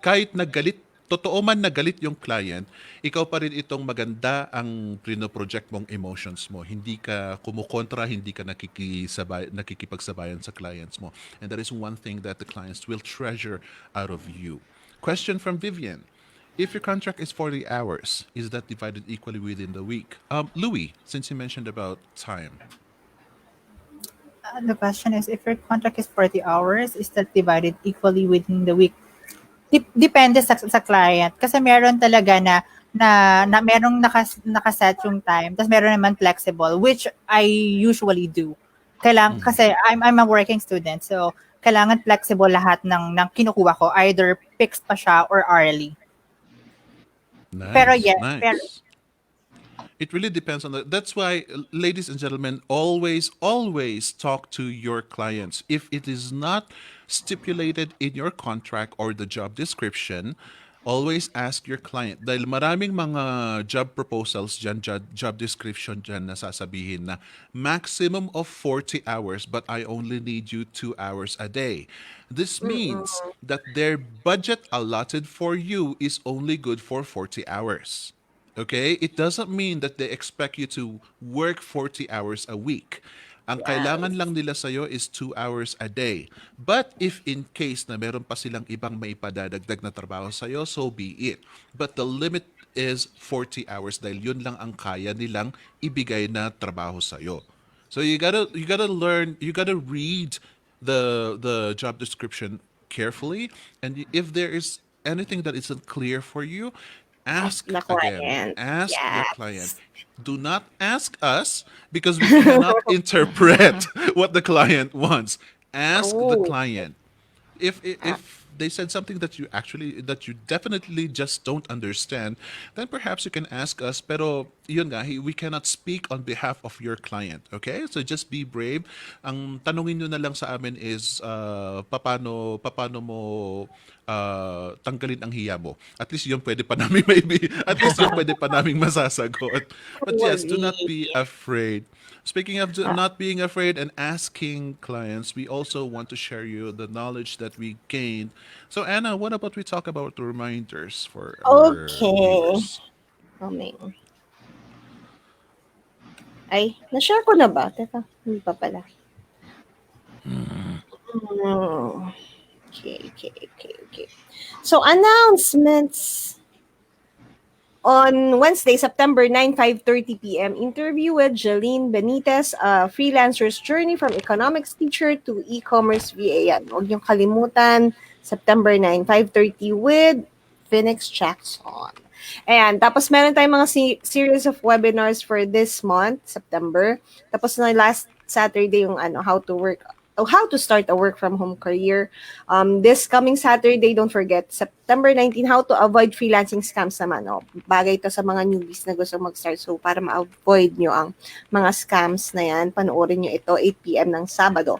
kahit nagalit, totoo man nagalit yung client, ikaw pa rin itong maganda ang project mong emotions mo. Hindi ka kumukontra, hindi ka nakikipagsabayan sa clients mo. And that is one thing that the clients will treasure out of you. Question from Vivian. If your contract is 40 hours, is that divided equally within the week? Louis, since you mentioned about time. The question is, if your contract is 40 hours, is that divided equally within the week? Depende sa client. Kasi meron talaga na merong nakaset yung time, tapos meron naman flexible, which I usually do. Kasi I'm a working student, so kailangan flexible lahat ng kinukuha ko, either fixed pa siya or hourly. Pero Nice, pero nice. It really depends on that's why, ladies and gentlemen, always talk to your clients. If it is not stipulated in your contract or the job description, always ask your client. Dahil maraming mga job proposals dyan, job description dyan na sasabihin na maximum of 40 hours but I only need you 2 hours a day. This means that their budget allotted for you is only good for 40 hours. Okay? It doesn't mean that they expect you to work 40 hours a week. Ang kailangan lang nila sa'yo is 2 hours a day. But if in case na meron pa silang ibang may padadagdag na trabaho sa'yo, so be it. But the limit is 40 hours dahil yun lang ang kaya nilang ibigay na trabaho sa'yo. So you gotta learn, you gotta read the job description carefully, and if there is anything that isn't clear for you, ask The again. client. Ask the client. Yes. Do not ask us because we cannot interpret what the client wants. Ask the True. client. If they said something that you definitely just don't understand, then perhaps you can ask us. Pero yun nga, we cannot speak on behalf of your client. Okay? So just be brave. Ang tanungin nyo na lang sa amin is paano mo tanggalin ang hiya mo. At least yun pwede pa namin maybe. At least yun pwede pa namin masasagot. But yes, do not be afraid. Speaking of not being afraid and asking clients, we also want to share you the knowledge that we gained. So Anna, what about we talk about the reminders for our Okay. viewers? Coming. Ay, na-share ko na ba? Teka, hindi pa pala. Okay. So, announcements. On Wednesday, September 9, 5:30 p.m., interview with Jeline Benitez, a freelancer's journey from economics teacher to e-commerce VA. Yan. Huwag niyong kalimutan, September 9, 5:30 with Phoenix Jackson. Ayan. Tapos meron tayong mga series of webinars for this month, September. Tapos na last Saturday yung how to start a work from home career. This coming Saturday, don't forget, September 19, how to avoid freelancing scams naman. Bagay to sa mga newbies na gusto mag-start. So, para ma-avoid nyo ang mga scams na yan, panoorin nyo ito, 8 p.m. ng Sabado.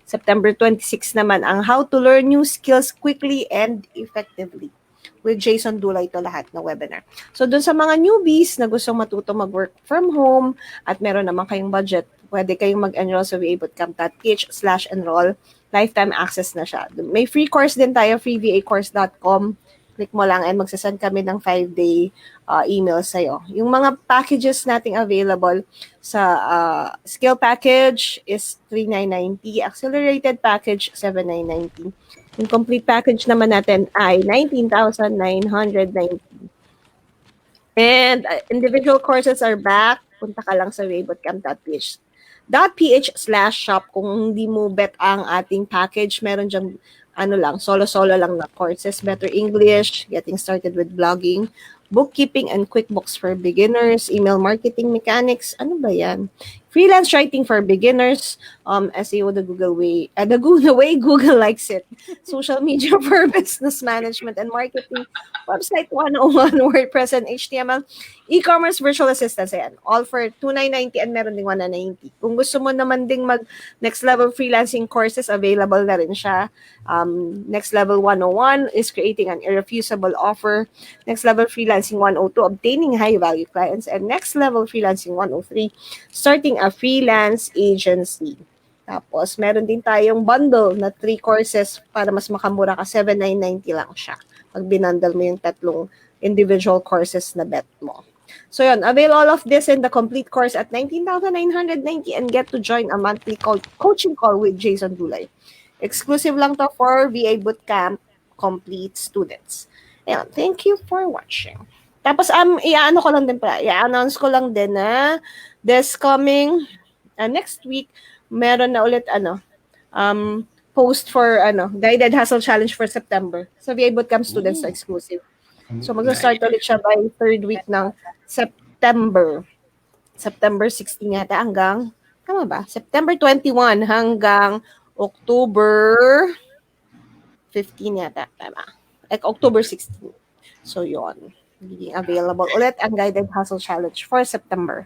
September 26 naman, ang how to learn new skills quickly and effectively. With Jason Dulay ito lahat na webinar. So, dun sa mga newbies na gustong matuto mag-work from home at meron naman kayong budget, pwede kayong mag-enroll sa vabootcamp.ph/enroll. Lifetime access na siya. May free course din tayo, freevacourse.com. Click mo lang and magsasend kami ng 5-day email sa'yo. Yung mga packages nating available sa skill package is $3,990. Accelerated package, $7,990. Yung complete package naman natin ay $19,990. And individual courses are back. Punta ka lang sa vabootcamp.ph/shop kung hindi mo bet ang ating package. Meron dyan, solo-solo lang na courses. Better English, getting started with blogging, bookkeeping and QuickBooks for beginners, email marketing mechanics, ano ba yan? Freelance writing for beginners, SEO the Google way, the way Google likes it, social media for business management and marketing, website 101, WordPress and HTML, e-commerce virtual assistants, ayan. All for $2,990 and meron ding $1,990. Kung gusto mo naman ding mag next level freelancing courses, available na rin siya. Next level 101 is creating an irrefusable offer. Next level freelancing 102, obtaining high value clients. And next level freelancing 103, starting a freelance agency. Tapos, meron din tayong bundle na 3 courses para mas makamura ka. $7,990 lang siya. Pag binundle mo yung 3 individual courses na bet mo. So yun, avail all of this in the complete course at $19,990 and get to join a monthly coaching call with Jason Dulay. Exclusive lang to for VA Bootcamp complete students. Ayan, thank you for watching. Tapos, i-announce ko lang din na this coming, next week, meron na ulit, post for, guided hustle challenge for September. So, VA Bootcamp students na exclusive. So, mag-start ulit siya by 3rd week ng September. September 16 yata hanggang, tama ba? September 21 hanggang October 15 yata, tama. Like October 16. So, yon. Being available ulit ang guided hustle challenge for September.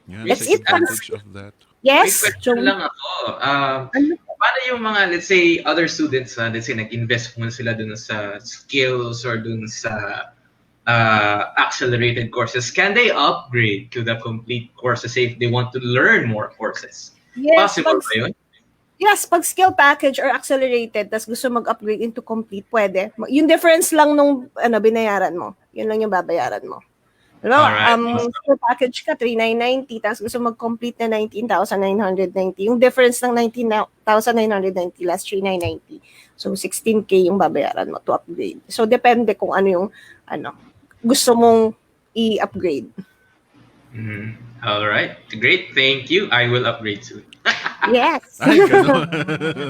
Yeah, Let's take eat advantage of that. Yes. May question lang ako. Paano yung mga, let's say, other students, let's say, nag-invest muna sila dun sa skills or dun sa accelerated courses, can they upgrade to the complete courses if they want to learn more courses? Yes, Possible ba yun? Yes, pag skill package or accelerated, tas gusto mag-upgrade into complete, pwede. Yung difference lang nung binayaran mo. Yun lang yung babayaran mo. Alright. Skill package ka, $3,990, tas gusto mag-complete na $19,990. Yung difference ng $19,990 less $3,990. So, $16K yung babayaran mo to upgrade. So, depende kung ano yung gusto mong i-upgrade. All right. Great. Thank you. I will upgrade soon. Yes. Ay, ganun.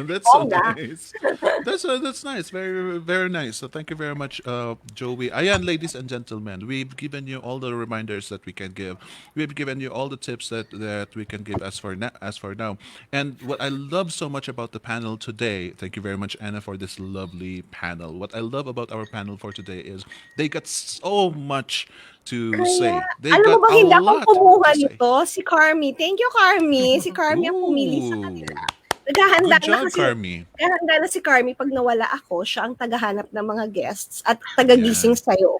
That's so Bongga. nice. That's nice. Very very nice. So thank you very much, Joey. Ayan, ladies and gentlemen, we've given you all the reminders that we can give. We've given you all the tips that we can give as for now. And what I love so much about the panel today, thank you very much, Anna, for this lovely panel. What I love about our panel for today is they got so much to Kaya, say. They alam mo got bang a hindi ako lot kumuha to say. nito? Si Carmi. Thank you, Carmi. Si Carmi ang pumili sa kanila. Ooh. Naghahanda Good na job, kasi, Carmi. naghahanda na si Carmi pag nawala ako, siya ang tagahanap ng mga guests at tagagising Yeah. sa'yo.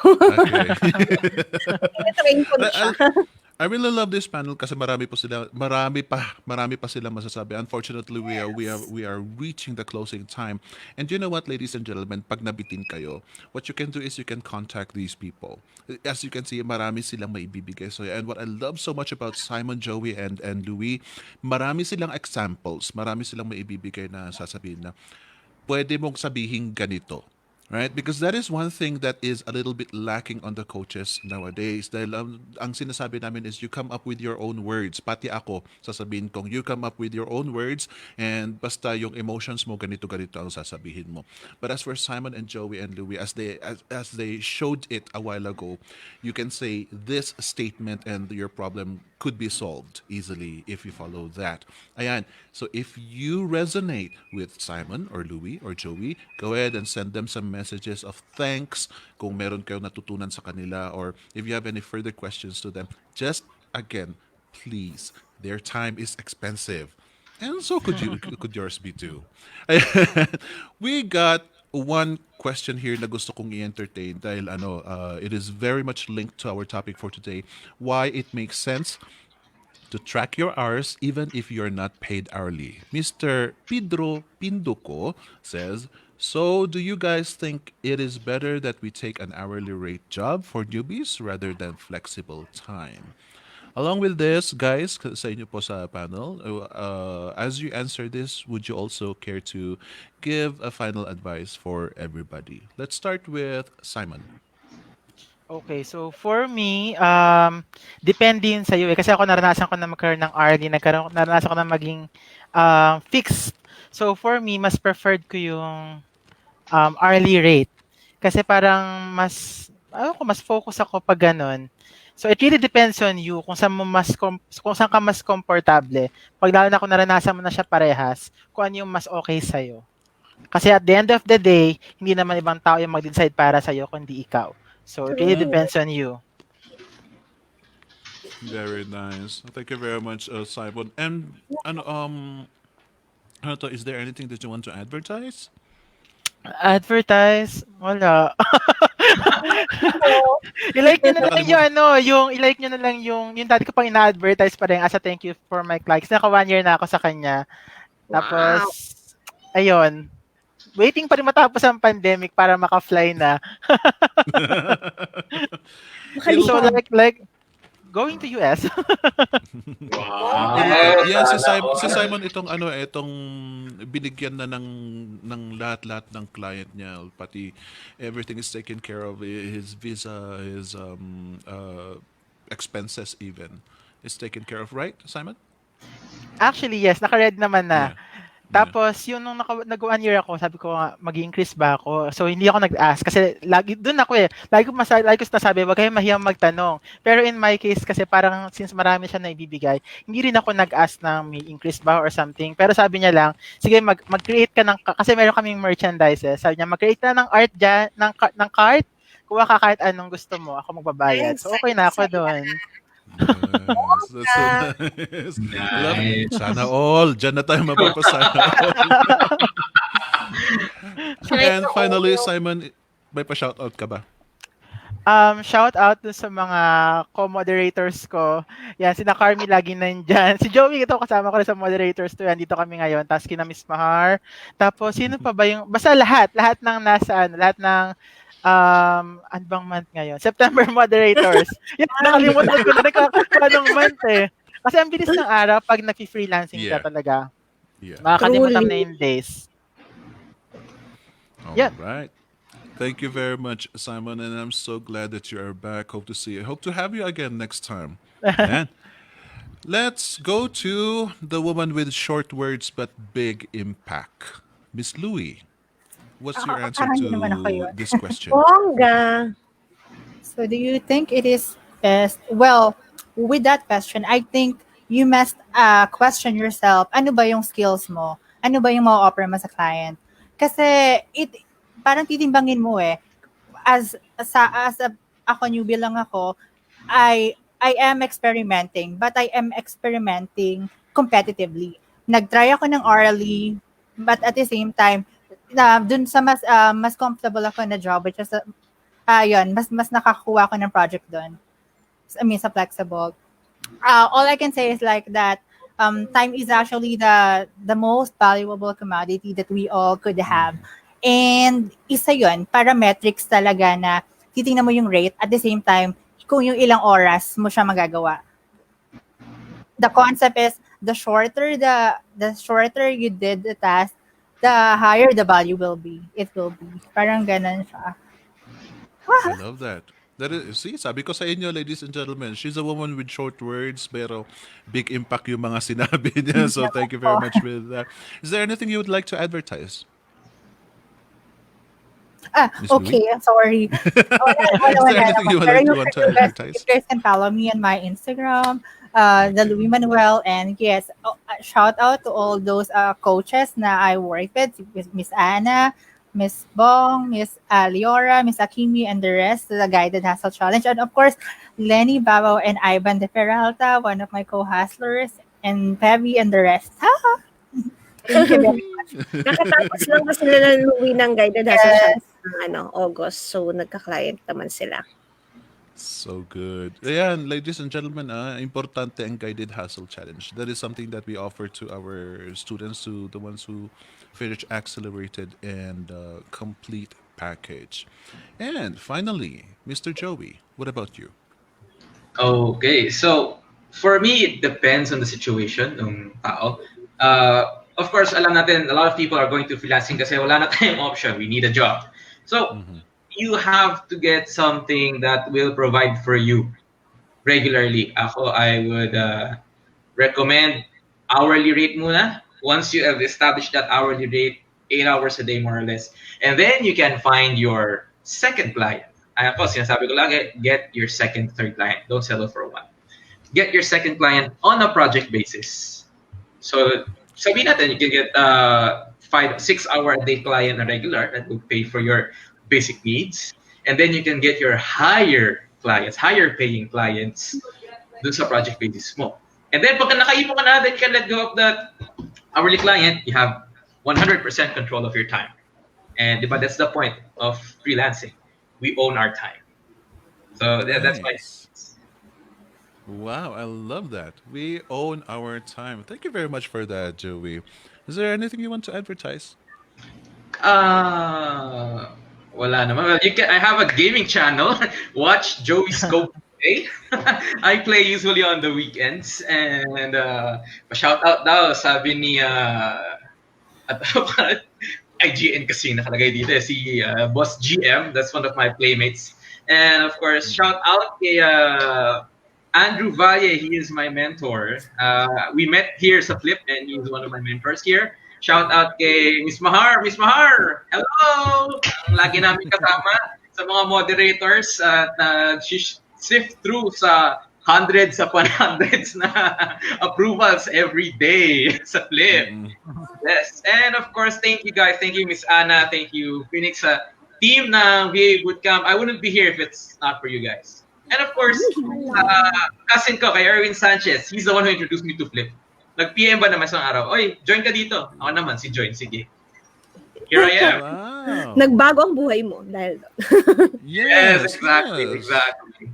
Okay. Tinatrain ko na siya. I, I really love this panel kasi marami pa sila masasabi. Unfortunately, we are reaching the closing time. And you know what, ladies and gentlemen, pag nabitin kayo, what you can do is you can contact these people. As you can see, marami silang maibibigay. So, and what I love so much about Simon, Joey, and Louis, marami silang examples, marami silang maibibigay na sasabihin na pwede mong sabihin ganito. Right? Because that is one thing that is a little bit lacking on the coaches nowadays. Dahil ang sinasabi namin is you come up with your own words. Pati ako, sasabihin kong you come up with your own words and basta yung emotions mo ganito ang sasabihin mo. But as for Simon and Joey and Louis, as they showed it a while ago, you can say this statement and your problem could be solved easily if you follow that. Ayan. So if you resonate with Simon or Louis or Joey, go ahead and send them some messages of thanks kung meron kayo natutunan sa kanila, or if you have any further questions to them. Just again, please, their time is expensive. And so could yours be too. We got one question here na gusto kong i-entertain dahil it is very much linked to our topic for today. Why it makes sense to track your hours even if you're not paid hourly. Mr. Pedro Pinduco says, so do you guys think it is better that we take an hourly rate job for newbies rather than flexible time? Along with this, guys, sa inyo po sa panel, as you answer this, would you also care to give a final advice for everybody? Let's start with Simon. Okay, so for me, depende yun sa'yo eh. Kasi ako naranasan ko na magkaroon ng hourly, naranasan ko na maging fixed. So for me, mas preferred ko yung hourly rate. Kasi parang mas focus ako pag ganun. So it really depends on you kung kung saan ka mas komportable. Pag lalo na kung naranasan mo na siya parehas, kung ano yung mas okay sa'yo. Kasi at the end of the day, hindi naman ibang tao yung mag-decide para sa'yo, kundi ikaw. So it really True. depends on you. Very nice. Thank you very much, Simon. And is there anything that you want to advertise? Advertise? Wala. I-like nyo na lang i-like nyo na lang yung dati ko pang ina-advertise pa rin as a thank you for my clients. Naka 1 year na ako sa kanya. Tapos, ayun. Waiting pa rin matapos ang pandemic para maka-fly na. So like going to US. Wow. Yeah, si Simon itong binigyan na ng lahat-lahat ng client niya, pati everything is taken care of, his visa, his expenses even is taken care of, right, Simon? Actually, yes, naka-red naman na. Yeah. Tapos, yun nung nag-1 year ako, sabi ko nga, mag-increase ba ako? So, hindi ako nag-ask kasi doon ako eh. Lagi ko sinasabi, wag kayong mahiyang magtanong. Pero in my case, kasi parang since marami siya na ibibigay, hindi rin ako nag-ask na may increase ba or something. Pero sabi niya lang, sige, mag-create ka kasi meron kaming merchandises. Sabi niya, mag-create ka ng art dyan, ng cart. Kuha ka kahit anong gusto mo, ako magbabayad. So, okay na ako doon. Yes, that's so nice. Love, Nice. sana all. Diyan na tayo mapapasana all. And finally, Simon, may pa-shoutout ka ba? Shout out dun sa mga co-moderators ko. Yan, sina Carmi lagi nandyan. Si Joey, ito kasama ko rin sa moderators to. Yan, dito kami ngayon. Tapos kina Miss Mahar. Tapos, sino pa ba yung... Basta lahat ng lahat ng ano bang month ngayon? September moderators. Yan, nakalimutan ko na anong month eh. Kasi ang bilis ng araw pag nag-freelancing ka talaga. Yeah. Makakalimutan na yung days. All Yeah. right. Thank you very much, Simon, and I'm so glad that you are back. Hope to have you again next time. Man. Let's go to the woman with short words but big impact. Miss Louie, what's your answer Parang hindi naman ako to yun. this question? Bongga. So do you think it is best? Well, with that question, I think you must question yourself, ano ba yung skills mo? Ano ba yung ma-offer mo sa client? Kasi parang titimbangin mo as a, ako newbie lang ako, I am experimenting, but I am experimenting competitively. Nag-try ako ng orally, but at the same time, dun sa mas comfortable ako na job, which is yun, mas nakakuha ko ng project doon. I mean, sa flexible. All I can say is like that time is actually the most valuable commodity that we all could have. And isa yun, parametrics talaga na titingnan mo yung rate at the same time, kung yung ilang oras mo siya magagawa. The concept is the shorter you did the task, the higher the value will be. It will be. Parang ganun siya. I love that. That is, see, sabi ko sa inyo, ladies and gentlemen, she's a woman with short words, pero big impact yung mga sinabi niya. So thank you very much with that. Is there anything you would like to advertise, Miss Louie? Okay, sorry. Is there Wala anything naman. you would Pero like to you want to you advertise? guys can follow me on my Instagram, the Okay. Louis Manuel, and yes, shout out to all those coaches na I work with Miss Anna, Miss Bong, Miss Leora, Miss Akimi, and the rest, the Guided Hustle Challenge, and of course, Lenny Babao and Ivan de Peralta, one of my co-hustlers, and Pevi and the rest. Ha! Thank you very much. Nakatapos lang ba sila ng Louie ng Guided Hustle Yes. Challenge ng August. So, nagka-client naman sila. So good. Ayan, ladies and gentlemen, importante ang guided hustle challenge. That is something that we offer to our students, to the ones who finish accelerated and complete package. And finally, Mr. Joey, what about you? Okay, so for me, it depends on the situation ng tao. Of course, alam natin, a lot of people are going to freelancing kasi wala na tayong option. We need a job. So, you have to get something that will provide for you regularly. Ako, I would recommend hourly rate muna. Once you have established that hourly rate, 8 hours a day more or less. And then you can find your second client. Ako, sinasabi ko lagi, get your second, third client. Don't settle for one. Get your second client on a project basis. So, sabihin natin, you can get 5, 6 hour a day client na regular that will pay for your basic needs. And then you can get your higher clients, higher paying clients dun sa project basis mo. And then pagka nakaipon ka na, then you can let go of that hourly client. You have 100% control of your time. And diba, that's the point of freelancing. We own our time. So that's my. Nice. Wow, I love that. We own our time. Thank you very much for that, Joey. Is there anything you want to advertise? Uh, wala naman. Well, I have a gaming channel. Watch Joey Scope play. I play usually on the weekends. And shout out daw, sabi ni at IGN kasi nakalagay dito si Boss GM. That's one of my playmates. And of course, shout out kay Andrew Valle. He is my mentor. We met here sa Flip and he's one of my mentors here. Shout out kay Miss Mahar. Miss Mahar, hello! Ang lagi namin kasama sa mga moderators at sift through sa hundreds upon hundreds na approvals every day sa Flip. Yes. And of course, thank you guys. Thank you, Miss Anna. Thank you, Phoenix. Team na VA Bootcamp. I wouldn't be here if it's not for you guys. And of course, cousin ko kay Erwin Sanchez. He's the one who introduced me to Flip. Nag-PM ba naman isang araw? Oy, join ka dito. Ako naman, si Join. Sige. Here I am. Wow. Nagbago ang buhay mo dahil Yes, exactly. yes. Exactly.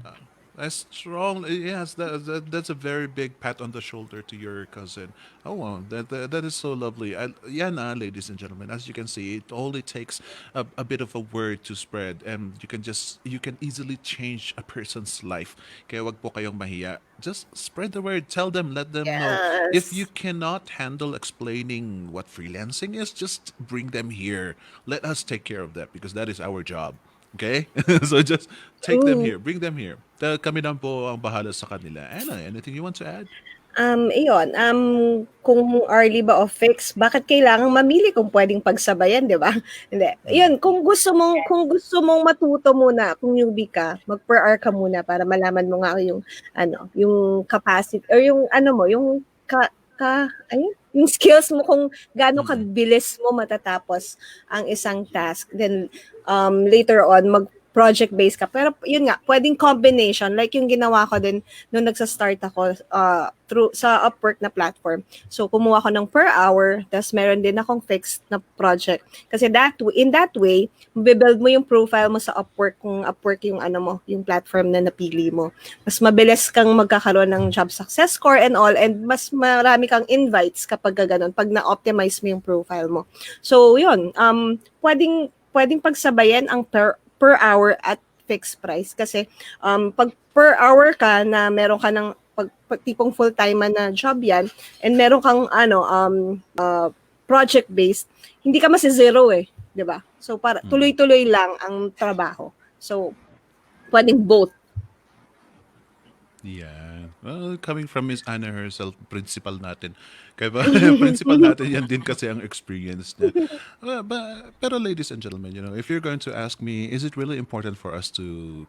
A strong, yes, that's a very big pat on the shoulder to your cousin. Oh, wow, that is so lovely. Ladies and gentlemen, as you can see, it only takes a bit of a word to spread, and you can easily change a person's life. Kaya wag po kayong mahiya. Just spread the word. Tell them, let them know. If yes. you cannot handle explaining what freelancing is, just bring them here. Let us take care of that because that is our job. Okay? So just take them Ooh. here. Bring them here. Kami na po ang bahala sa kanila. Anna, anything you want to add? Iyon, kung hourly ba o fixed, bakit kailangang mamili kung puwedeng pagsabayan, 'di ba? Hindi, Mm. iyon kung gusto mong matuto muna, kung newbie ka, mag-per hour ka muna para malaman mo nga yung ano, yung capacity or yung ano mo, yung ayun, yung skills mo kung gaano Mm. kabilis mo matatapos ang isang task. Then, later on mag-project based ka. Pero yun nga, puwedeng combination like yung ginawa ko din nung nagsa-start ako, through sa Upwork na platform. So, kumuha ako ng per hour, ta's meron din akong fixed na project. Kasi in that way, mabe-build mo yung profile mo sa Upwork kung Upwork yung ano mo, yung platform na napili mo. Mas mabilis kang magkakaroon ng job success score and all, and mas marami kang invites kapag gano'n, pag na-optimize mo yung profile mo. So, yun, pwedeng pagsabayan ang per hour at fixed price kasi pag per hour ka na meron ka ng pag tipong full-time na job yan and meron kang project based, hindi ka masi-zero eh, 'di ba? So para Mm. tuloy-tuloy lang ang trabaho. So pwedeng both. Yeah. Well, coming from Miss Anna herself, principal natin. Kaya ba, principal natin yan din kasi ang experience niya. Pero ladies and gentlemen, if you're going to ask me, is it really important for us to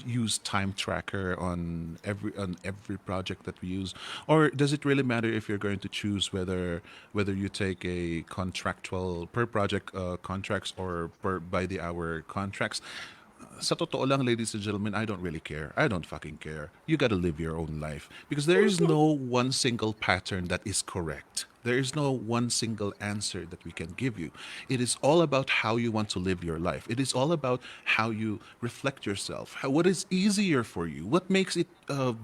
use time tracker on every project that we use, or does it really matter if you're going to choose whether you take a contractual per project contracts or per by the hour contracts? Sa totoo lang, ladies and gentlemen, I don't really care. I don't fucking care. You gotta live your own life. Because there is no one single pattern that is correct. There is no one single answer that we can give you. It is all about how you want to live your life. It is all about how you reflect yourself. What is easier for you? What makes it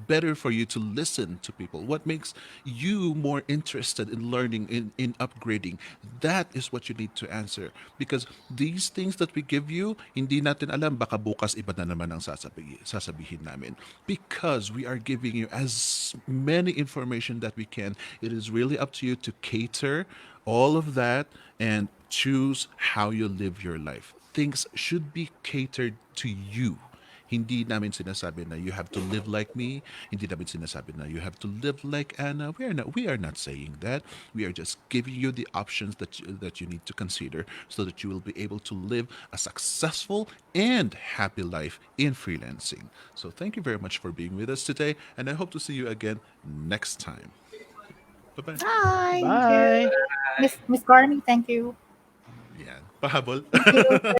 better for you to listen to people? What makes you more interested in learning, in upgrading? That is what you need to answer. Because these things that we give you, hindi natin alam, baka bukas iba na naman ang sasabihin namin. Because we are giving you as many information that we can. It is really up to you to cater all of that and choose how you live your life. Things should be catered to you. Hindi namin sinasabi na you have to live like me. Hindi namin sinasabi na you have to live like Anna. We are not saying that. We are just giving you the options that you need to consider so that you will be able to live a successful and happy life in freelancing. So thank you very much for being with us today, and I hope to see you again next time. Bye-bye. Hi! Thank Bye! you. Miss Carmi, thank you. Yan. Pahabol. Thank you.